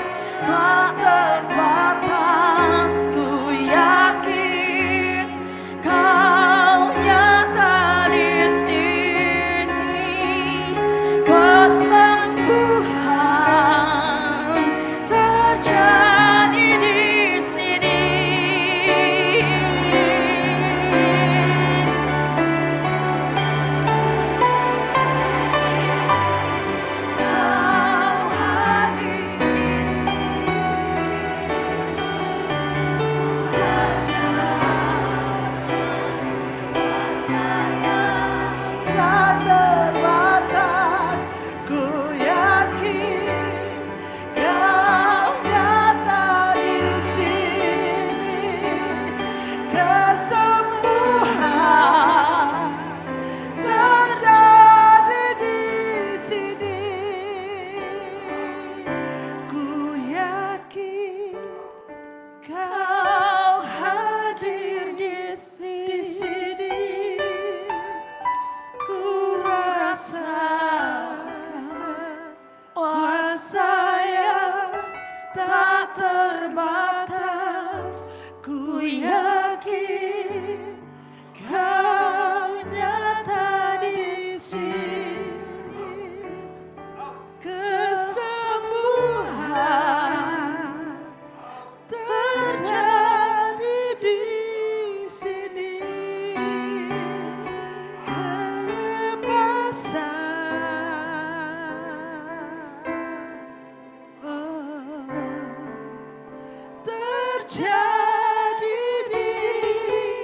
tak terbatas. Ku yakin kau nyata di sini, kesembuhan terjadi di sini. Kau hadir di sini, tak terbatas. Ku yakin kau nyata di sini, kesembuhan terjadi di sini. Ku yakin kau hadir di sini. Ku rasakan kuasa yang tak terbatas. Ku yakin kau nyata di sini, kesembuhan terjadi di sini, terjadi di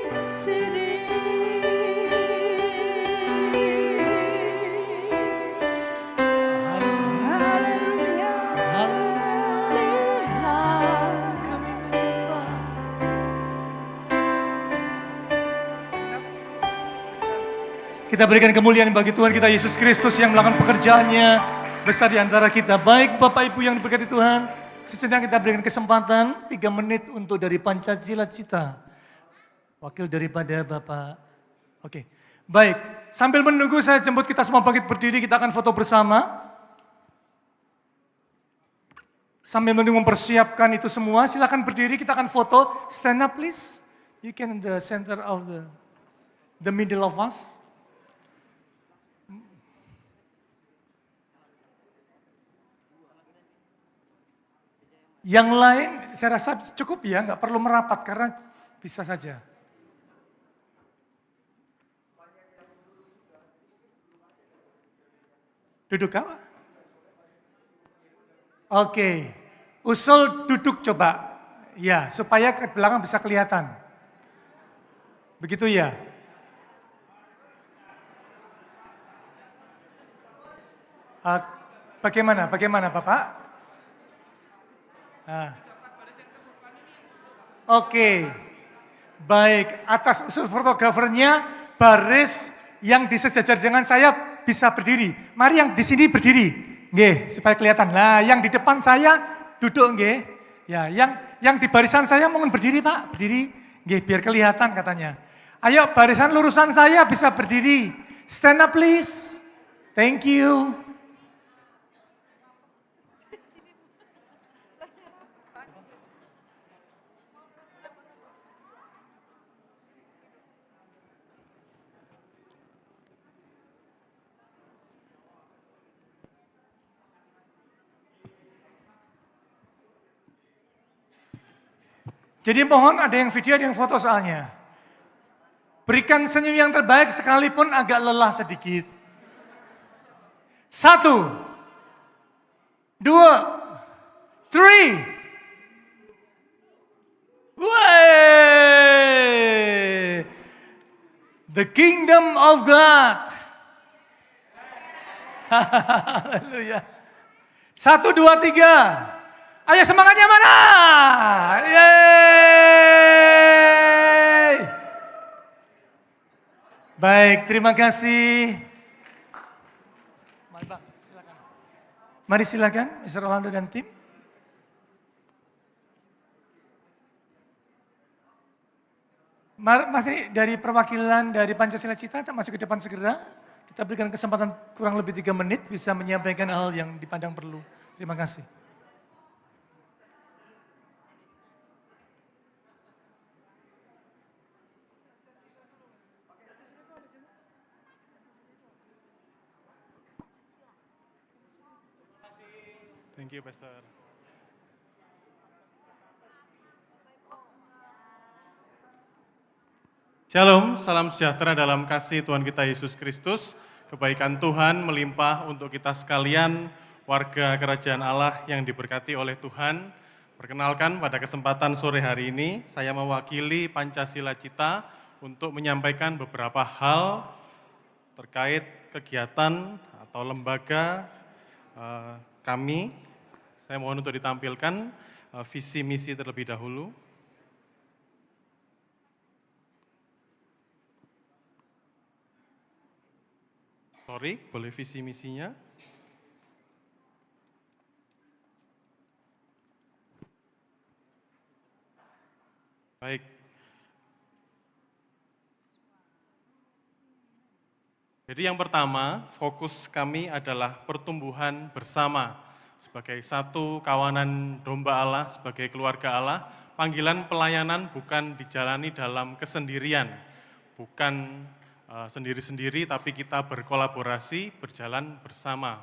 sini. Haleluya, haleluya, kami menyembah. Kita berikan kemuliaan bagi Tuhan kita Yesus Kristus yang melakukan pekerjaannya besar di antara kita. Baik Bapak Ibu yang diberkati Tuhan, sesedang kita berikan kesempatan 3 menit untuk dari Pancasila Cita. Wakil daripada Bapak. Oke, baik. Sambil menunggu saya jemput kita semua bangkit berdiri, kita akan foto bersama. Sambil menunggu mempersiapkan itu semua, silakan berdiri, kita akan foto. Stand up please. You can in the center of the middle of us. Yang lain saya rasa cukup ya, nggak perlu merapat karena bisa saja. Duduk apa? Oke, usul duduk coba. Ya, supaya ke belakang bisa kelihatan. Begitu ya? Bagaimana Bapak? Ah. Oke. Baik, atas usul fotografernya, baris yang disejajar dengan saya bisa berdiri. Mari yang di sini berdiri, nggih, supaya kelihatan. Nah, yang di depan saya duduk, nggih. Ya, yang di barisan saya mohon berdiri, Pak, berdiri, nggih, biar kelihatan katanya. Ayo, barisan lurusan saya bisa berdiri. Stand up, please. Thank you. Jadi mohon ada yang video, ada yang foto soalnya. Berikan senyum yang terbaik sekalipun agak lelah sedikit. 1, 2, 3. Way! The kingdom of God. Haleluya. 1, 2, 3. Ayo semangatnya mana? Yeay! Baik, terima kasih. Mari Bang, silakan. Mari silakan, Mr. Orlando dan tim. Masih dari perwakilan dari Pancasila Cita, kita masuk ke depan segera. Kita berikan kesempatan kurang lebih 3 menit bisa menyampaikan hal yang dipandang perlu. Terima kasih. Thank you, Pastor. Shalom, salam sejahtera dalam kasih Tuhan kita Yesus Kristus. Kebaikan Tuhan melimpah untuk kita sekalian, warga kerajaan Allah yang diberkati oleh Tuhan. Perkenalkan pada kesempatan sore hari ini, saya mewakili Pancasila Cita untuk menyampaikan beberapa hal terkait kegiatan atau lembaga kami. Saya mohon untuk ditampilkan visi misi terlebih dahulu. Sorry, boleh visi misinya? Baik. Jadi yang pertama, fokus kami adalah pertumbuhan bersama. Sebagai satu kawanan domba Allah, sebagai keluarga Allah, panggilan pelayanan bukan dijalani dalam kesendirian, bukan sendiri-sendiri, tapi kita berkolaborasi, berjalan bersama.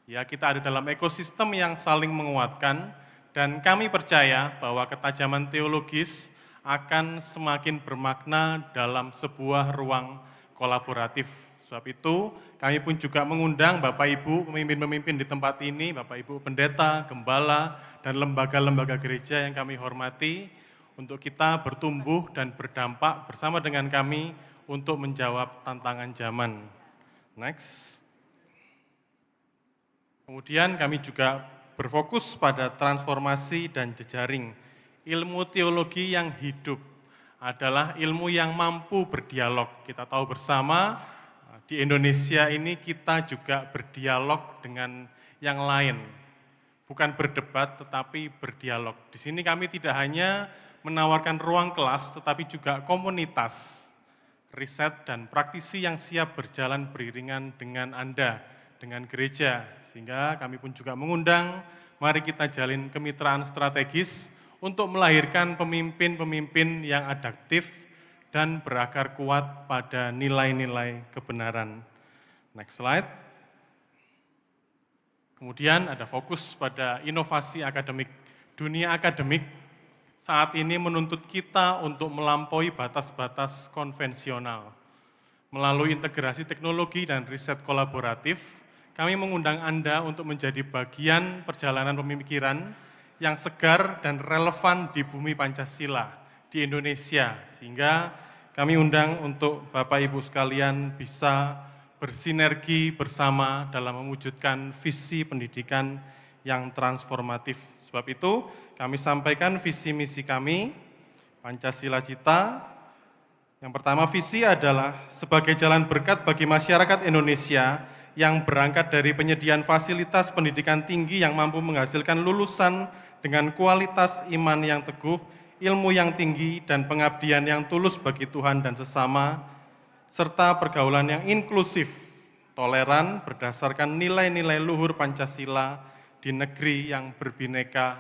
Ya, kita ada dalam ekosistem yang saling menguatkan, dan kami percaya bahwa ketajaman teologis akan semakin bermakna dalam sebuah ruang kolaboratif. Sebab itu, kami pun juga mengundang Bapak Ibu, pemimpin-pemimpin di tempat ini, Bapak Ibu pendeta, gembala, dan lembaga-lembaga gereja yang kami hormati, untuk kita bertumbuh dan berdampak bersama dengan kami untuk menjawab tantangan zaman. Next. Kemudian kami juga berfokus pada transformasi dan jejaring. Ilmu teologi yang hidup adalah ilmu yang mampu berdialog. Kita tahu bersama, di Indonesia ini kita juga berdialog dengan yang lain. Bukan berdebat, tetapi berdialog. Di sini kami tidak hanya menawarkan ruang kelas, tetapi juga komunitas, riset dan praktisi yang siap berjalan beriringan dengan Anda, dengan gereja. Sehingga kami pun juga mengundang, mari kita jalin kemitraan strategis untuk melahirkan pemimpin-pemimpin yang adaptif dan berakar kuat pada nilai-nilai kebenaran. Next slide. Kemudian ada fokus pada inovasi akademik. Dunia akademik saat ini menuntut kita untuk melampaui batas-batas konvensional. Melalui integrasi teknologi dan riset kolaboratif, kami mengundang Anda untuk menjadi bagian perjalanan pemikiran yang segar dan relevan di bumi Pancasila, di Indonesia, sehingga kami undang untuk Bapak Ibu sekalian bisa bersinergi bersama dalam mewujudkan visi pendidikan yang transformatif. Sebab itu kami sampaikan visi misi kami, Pancasila Cita. Yang pertama visi adalah sebagai jalan berkat bagi masyarakat Indonesia yang berangkat dari penyediaan fasilitas pendidikan tinggi yang mampu menghasilkan lulusan dengan kualitas iman yang teguh, ilmu yang tinggi, dan pengabdian yang tulus bagi Tuhan dan sesama, serta pergaulan yang inklusif, toleran berdasarkan nilai-nilai luhur Pancasila di negeri yang berbineka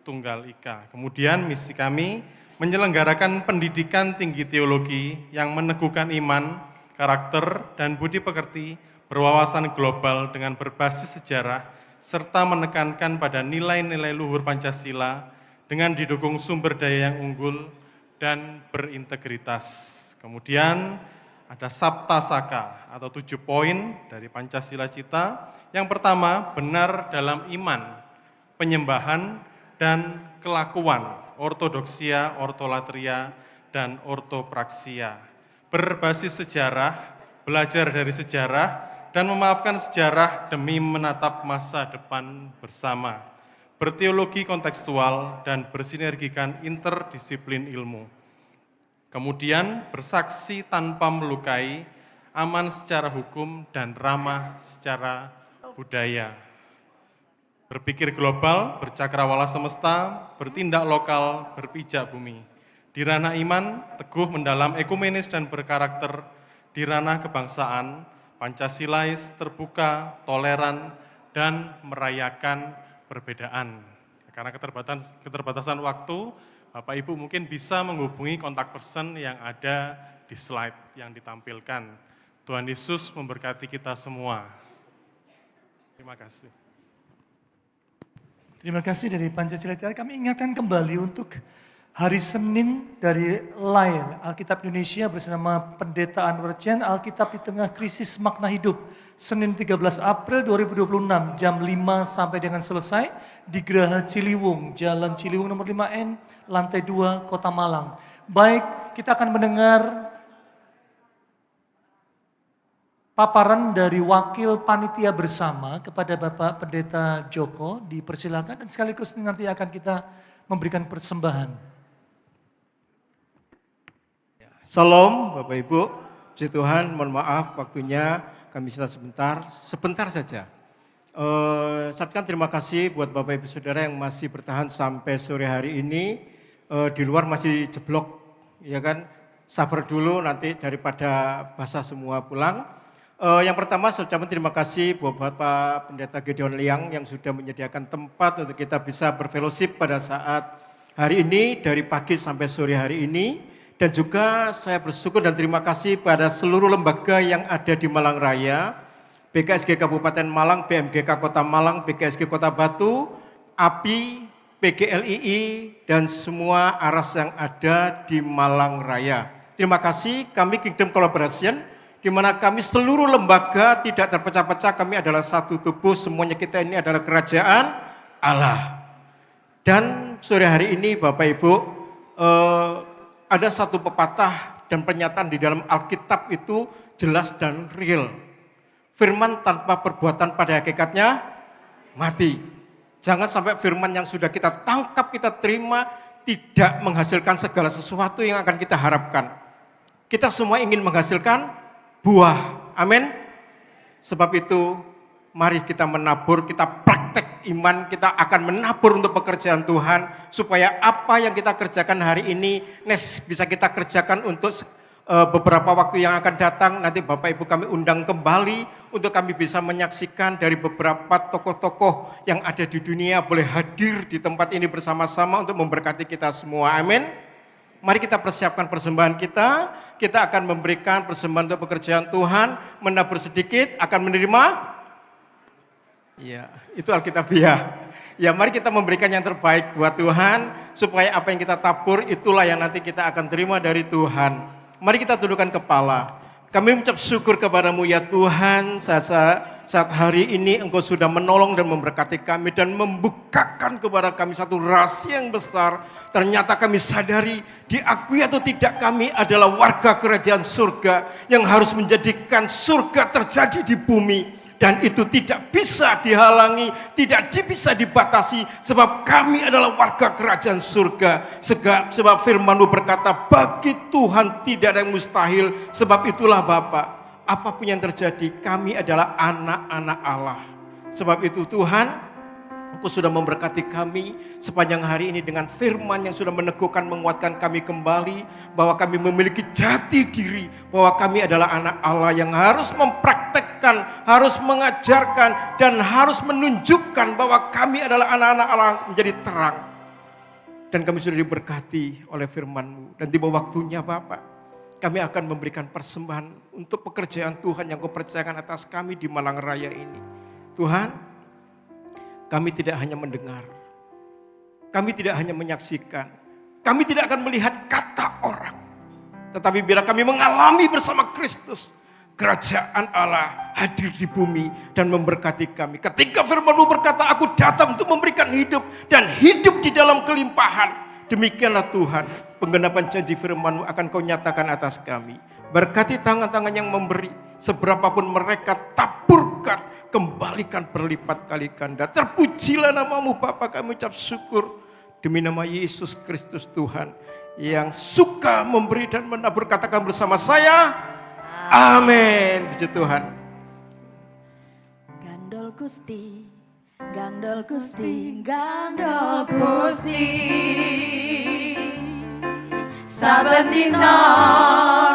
tunggal ika. Kemudian misi kami menyelenggarakan pendidikan tinggi teologi yang meneguhkan iman, karakter, dan budi pekerti, berwawasan global dengan berbasis sejarah, serta menekankan pada nilai-nilai luhur Pancasila dengan didukung sumber daya yang unggul dan berintegritas. Kemudian ada Sabta Saka atau 7 poin dari Pancasila Cita. Yang pertama, benar dalam iman, penyembahan, dan kelakuan, ortodoksia, ortolatria, dan ortopraksia. Berbasis sejarah, belajar dari sejarah, dan memaafkan sejarah demi menatap masa depan bersama. Berteologi kontekstual dan bersinergikan interdisiplin ilmu. Kemudian bersaksi tanpa melukai, aman secara hukum, dan ramah secara budaya. Berpikir global, bercakrawala semesta, bertindak lokal, berpijak bumi. Di ranah iman, teguh mendalam ekumenis dan berkarakter. Di ranah kebangsaan, Pancasilais, terbuka, toleran, dan merayakan perbedaan. Karena keterbatasan waktu, Bapak Ibu mungkin bisa menghubungi kontak person yang ada di slide yang ditampilkan. Tuhan Yesus memberkati kita semua. Terima kasih. Terima kasih dari Pancasila Cita. Kami ingatkan kembali untuk hari Senin dari LAIR, Alkitab Indonesia bersama Pendeta Anwar Chen, Alkitab di Tengah Krisis Makna Hidup. Senin 13 April 2026, jam 5 sampai dengan selesai di Geraha Ciliwung, Jalan Ciliwung nomor 5N, lantai 2, Kota Malang. Baik, kita akan mendengar paparan dari wakil panitia bersama kepada Bapak Pendeta Joko, dipersilakan, dan sekaligus nanti akan kita memberikan persembahan. Shalom Bapak Ibu, puji Tuhan, mohon maaf waktunya kami sisa sebentar saja. Saya ucapkan terima kasih buat Bapak Ibu Saudara yang masih bertahan sampai sore hari ini. Di luar masih jeblok, ya kan, sabar dulu nanti daripada basah semua pulang. Yang pertama saya ucapkan terima kasih buat Bapak Pendeta Gideon Liang yang sudah menyediakan tempat untuk kita bisa berfellowship pada saat hari ini, dari pagi sampai sore hari ini. Dan juga saya bersyukur dan terima kasih pada seluruh lembaga yang ada di Malang Raya, BKSG Kabupaten Malang, BMGK Kota Malang, BKSG Kota Batu, API, PGLII, dan semua aras yang ada di Malang Raya. Terima kasih, kami Kingdom Collaboration, di mana kami seluruh lembaga tidak terpecah-pecah, kami adalah satu tubuh, semuanya kita ini adalah kerajaan Allah. Dan sore hari ini Bapak Ibu, ada satu pepatah dan pernyataan di dalam Alkitab itu jelas dan real. Firman tanpa perbuatan pada hakikatnya mati. Jangan sampai firman yang sudah kita tangkap, kita terima, tidak menghasilkan segala sesuatu yang akan kita harapkan. Kita semua ingin menghasilkan buah. Amin. Sebab itu mari kita menabur, kita praktek iman, kita akan menabur untuk pekerjaan Tuhan, supaya apa yang kita kerjakan hari ini bisa kita kerjakan untuk beberapa waktu yang akan datang. Nanti Bapak Ibu kami undang kembali untuk kami bisa menyaksikan dari beberapa tokoh-tokoh yang ada di dunia boleh hadir di tempat ini bersama-sama untuk memberkati kita semua. Amin. Mari kita persiapkan persembahan kita akan memberikan persembahan untuk pekerjaan Tuhan, menabur sedikit akan menerima. Ya, itu Alkitabiah. Ya, mari kita memberikan yang terbaik buat Tuhan, supaya apa yang kita tabur itulah yang nanti kita akan terima dari Tuhan. Mari kita tundukkan kepala. Kami mengucap syukur kepadamu ya Tuhan, saat hari ini Engkau sudah menolong dan memberkati kami dan membukakan kepada kami satu rahasia yang besar. Ternyata kami sadari, diakui atau tidak, kami adalah warga kerajaan surga yang harus menjadikan surga terjadi di bumi. Dan itu tidak bisa dihalangi, tidak bisa dibatasi. Sebab kami adalah warga kerajaan surga. Sebab firman-Mu berkata, bagi Tuhan tidak ada yang mustahil. Sebab itulah Bapa, apapun yang terjadi, kami adalah anak-anak Allah. Sebab itu Tuhan, Engkau sudah memberkati kami sepanjang hari ini dengan firman yang sudah meneguhkan, menguatkan kami kembali. Bahwa kami memiliki jati diri, bahwa kami adalah anak Allah yang harus mempraktekkan, harus mengajarkan, dan harus menunjukkan bahwa kami adalah anak-anak Allah menjadi terang. Dan kami sudah diberkati oleh firman-Mu. Dan tiba waktunya Bapak, kami akan memberikan persembahan untuk pekerjaan Tuhan yang Kau percayakan atas kami di Malang Raya ini. Tuhan, kami tidak hanya mendengar, kami tidak hanya menyaksikan, kami tidak akan melihat kata orang. Tetapi bila kami mengalami bersama Kristus, kerajaan Allah hadir di bumi dan memberkati kami. Ketika firman-Mu berkata, aku datang untuk memberikan hidup dan hidup di dalam kelimpahan. Demikianlah Tuhan, penggenapan janji firman-Mu akan Kau nyatakan atas kami. Berkati tangan-tangan yang memberi, seberapapun mereka taburkan, kembalikan berlipat kali ganda. Terpujilah nama-Mu Bapa, kami ucap syukur demi nama Yesus Kristus Tuhan yang suka memberi dan menabur. Katakan bersama saya, amin. Puji Tuhan. Gandol Gusti, gandol Gusti, gandol Gusti. Saben dina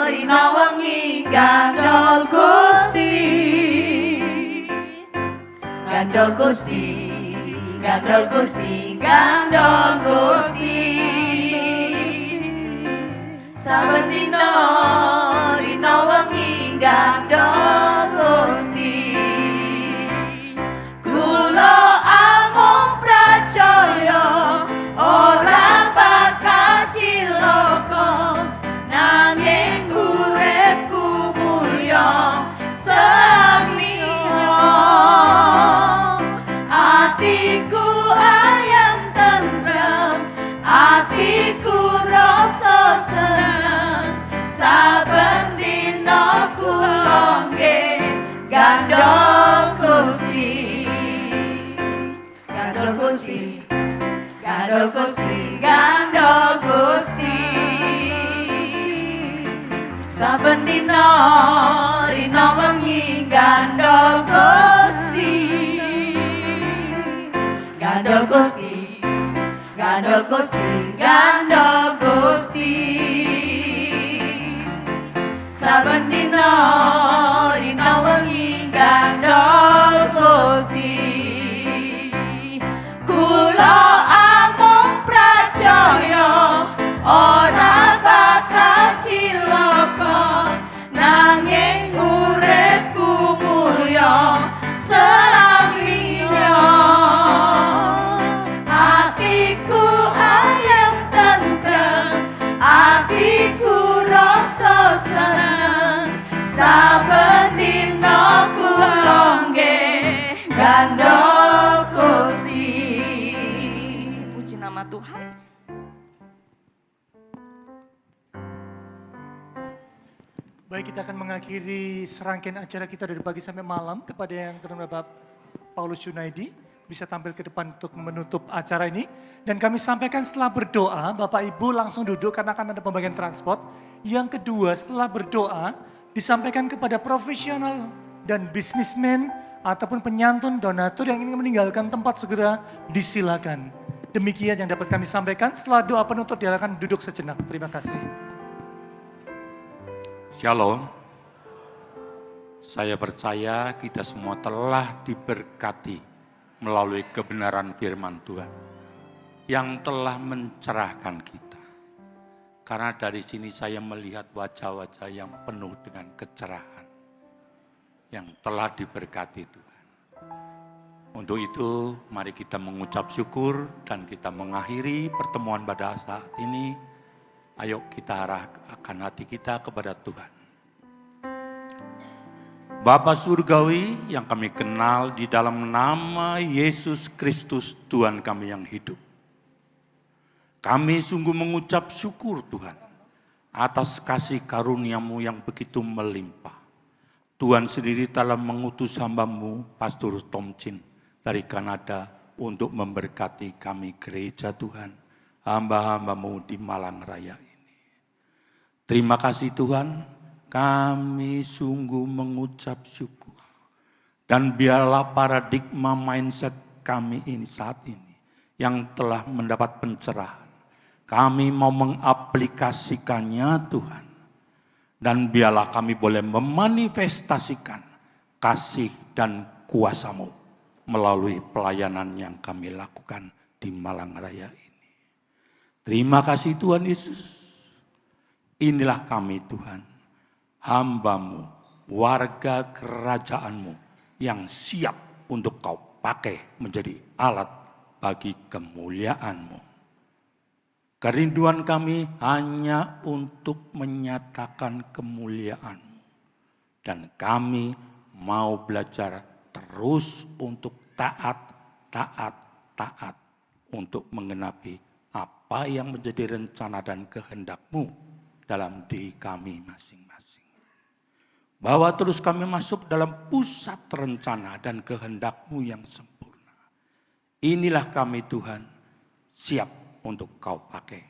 rina wengi gandol Gusti. Gandol Gusti, gandol Gusti, gandol Gusti. Saben dina rina wengi gandol Gusti. Kula amung pracaya ora bakal cilaka, nanging uripku mulya selaminya. Atiku ayam tentrem, atiku rasa seneng. Saben dina kula nggih gandol Gusti. Gandol Gusti, gandol Gusti, gandol Gusti. Saben dina rina wengi gandol Gusti. Gandol Gusti, gandol Gusti, gandol Gusti. Saben dina rina wengi gandol Gusti. Kula amung pracaya ora bakal cilaka, nanging uripku mulya selaminya. Atiku ayam tentrem, atiku rasa seneng. Saben dina kula nggih gandol Gusti. Puji nama Tuhan. Baik, kita akan mengakhiri serangkaian acara kita dari pagi sampai malam. Kepada yang terhormat Bapak Paulus Junaidi, bisa tampil ke depan untuk menutup acara ini. Dan kami sampaikan setelah berdoa, Bapak Ibu langsung duduk karena akan ada pembagian transport. Yang kedua, setelah berdoa, disampaikan kepada profesional dan bisnismen ataupun penyantun donatur yang ingin meninggalkan tempat segera disilakan. Demikian yang dapat kami sampaikan. Setelah doa penutup diarahkan duduk sejenak. Terima kasih. Shalom. Saya percaya kita semua telah diberkati melalui kebenaran firman Tuhan yang telah mencerahkan kita. Karena dari sini saya melihat wajah-wajah yang penuh dengan kecerahan yang telah diberkati Tuhan. Untuk itu mari kita mengucap syukur dan kita mengakhiri pertemuan pada saat ini. Ayo kita arahkan hati kita kepada Tuhan. Bapa Surgawi yang kami kenal di dalam nama Yesus Kristus Tuhan kami yang hidup. Kami sungguh mengucap syukur Tuhan atas kasih karunia-Mu yang begitu melimpah. Tuhan sendiri telah mengutus hamba-Mu, Pastor Tom Chin dari Kanada untuk memberkati kami gereja Tuhan, hamba-hamba-Mu di Malang Raya ini. Terima kasih Tuhan, kami sungguh mengucap syukur. Dan biarlah paradigma mindset kami ini saat ini yang telah mendapat pencerahan. Kami mau mengaplikasikannya Tuhan. Dan biarlah kami boleh memanifestasikan kasih dan kuasa-Mu melalui pelayanan yang kami lakukan di Malang Raya ini. Terima kasih Tuhan Yesus. Inilah kami Tuhan, hamba-Mu, warga kerajaan-Mu yang siap untuk Kau pakai menjadi alat bagi kemuliaan-Mu. Kerinduan kami hanya untuk menyatakan kemuliaan-Mu. Dan kami mau belajar terus untuk taat untuk menggenapi apa yang menjadi rencana dan kehendak-Mu dalam diri kami masing-masing. Bahwa terus kami masuk dalam pusat rencana dan kehendak-Mu yang sempurna. Inilah kami Tuhan, siap untuk Kau pakai,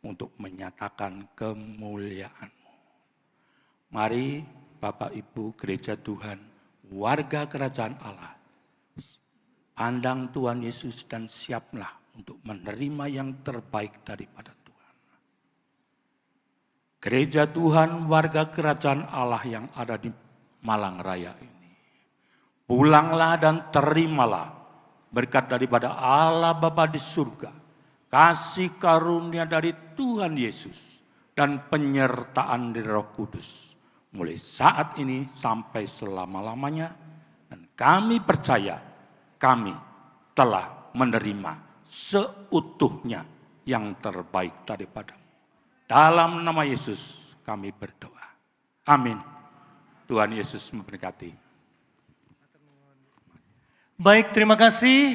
untuk menyatakan kemuliaan-Mu. Mari Bapak Ibu gereja Tuhan, warga kerajaan Allah, pandang Tuhan Yesus dan siaplah untuk menerima yang terbaik daripada Tuhan. Gereja Tuhan, warga kerajaan Allah yang ada di Malang Raya ini. Pulanglah dan terimalah berkat daripada Allah Bapa di surga, kasih karunia dari Tuhan Yesus, dan penyertaan dari Roh Kudus. Mulai saat ini sampai selama-lamanya. Dan kami percaya kami telah menerima seutuhnya yang terbaik daripada-Mu. Dalam nama Yesus kami berdoa. Amin. Tuhan Yesus memberkati. Baik, terima kasih.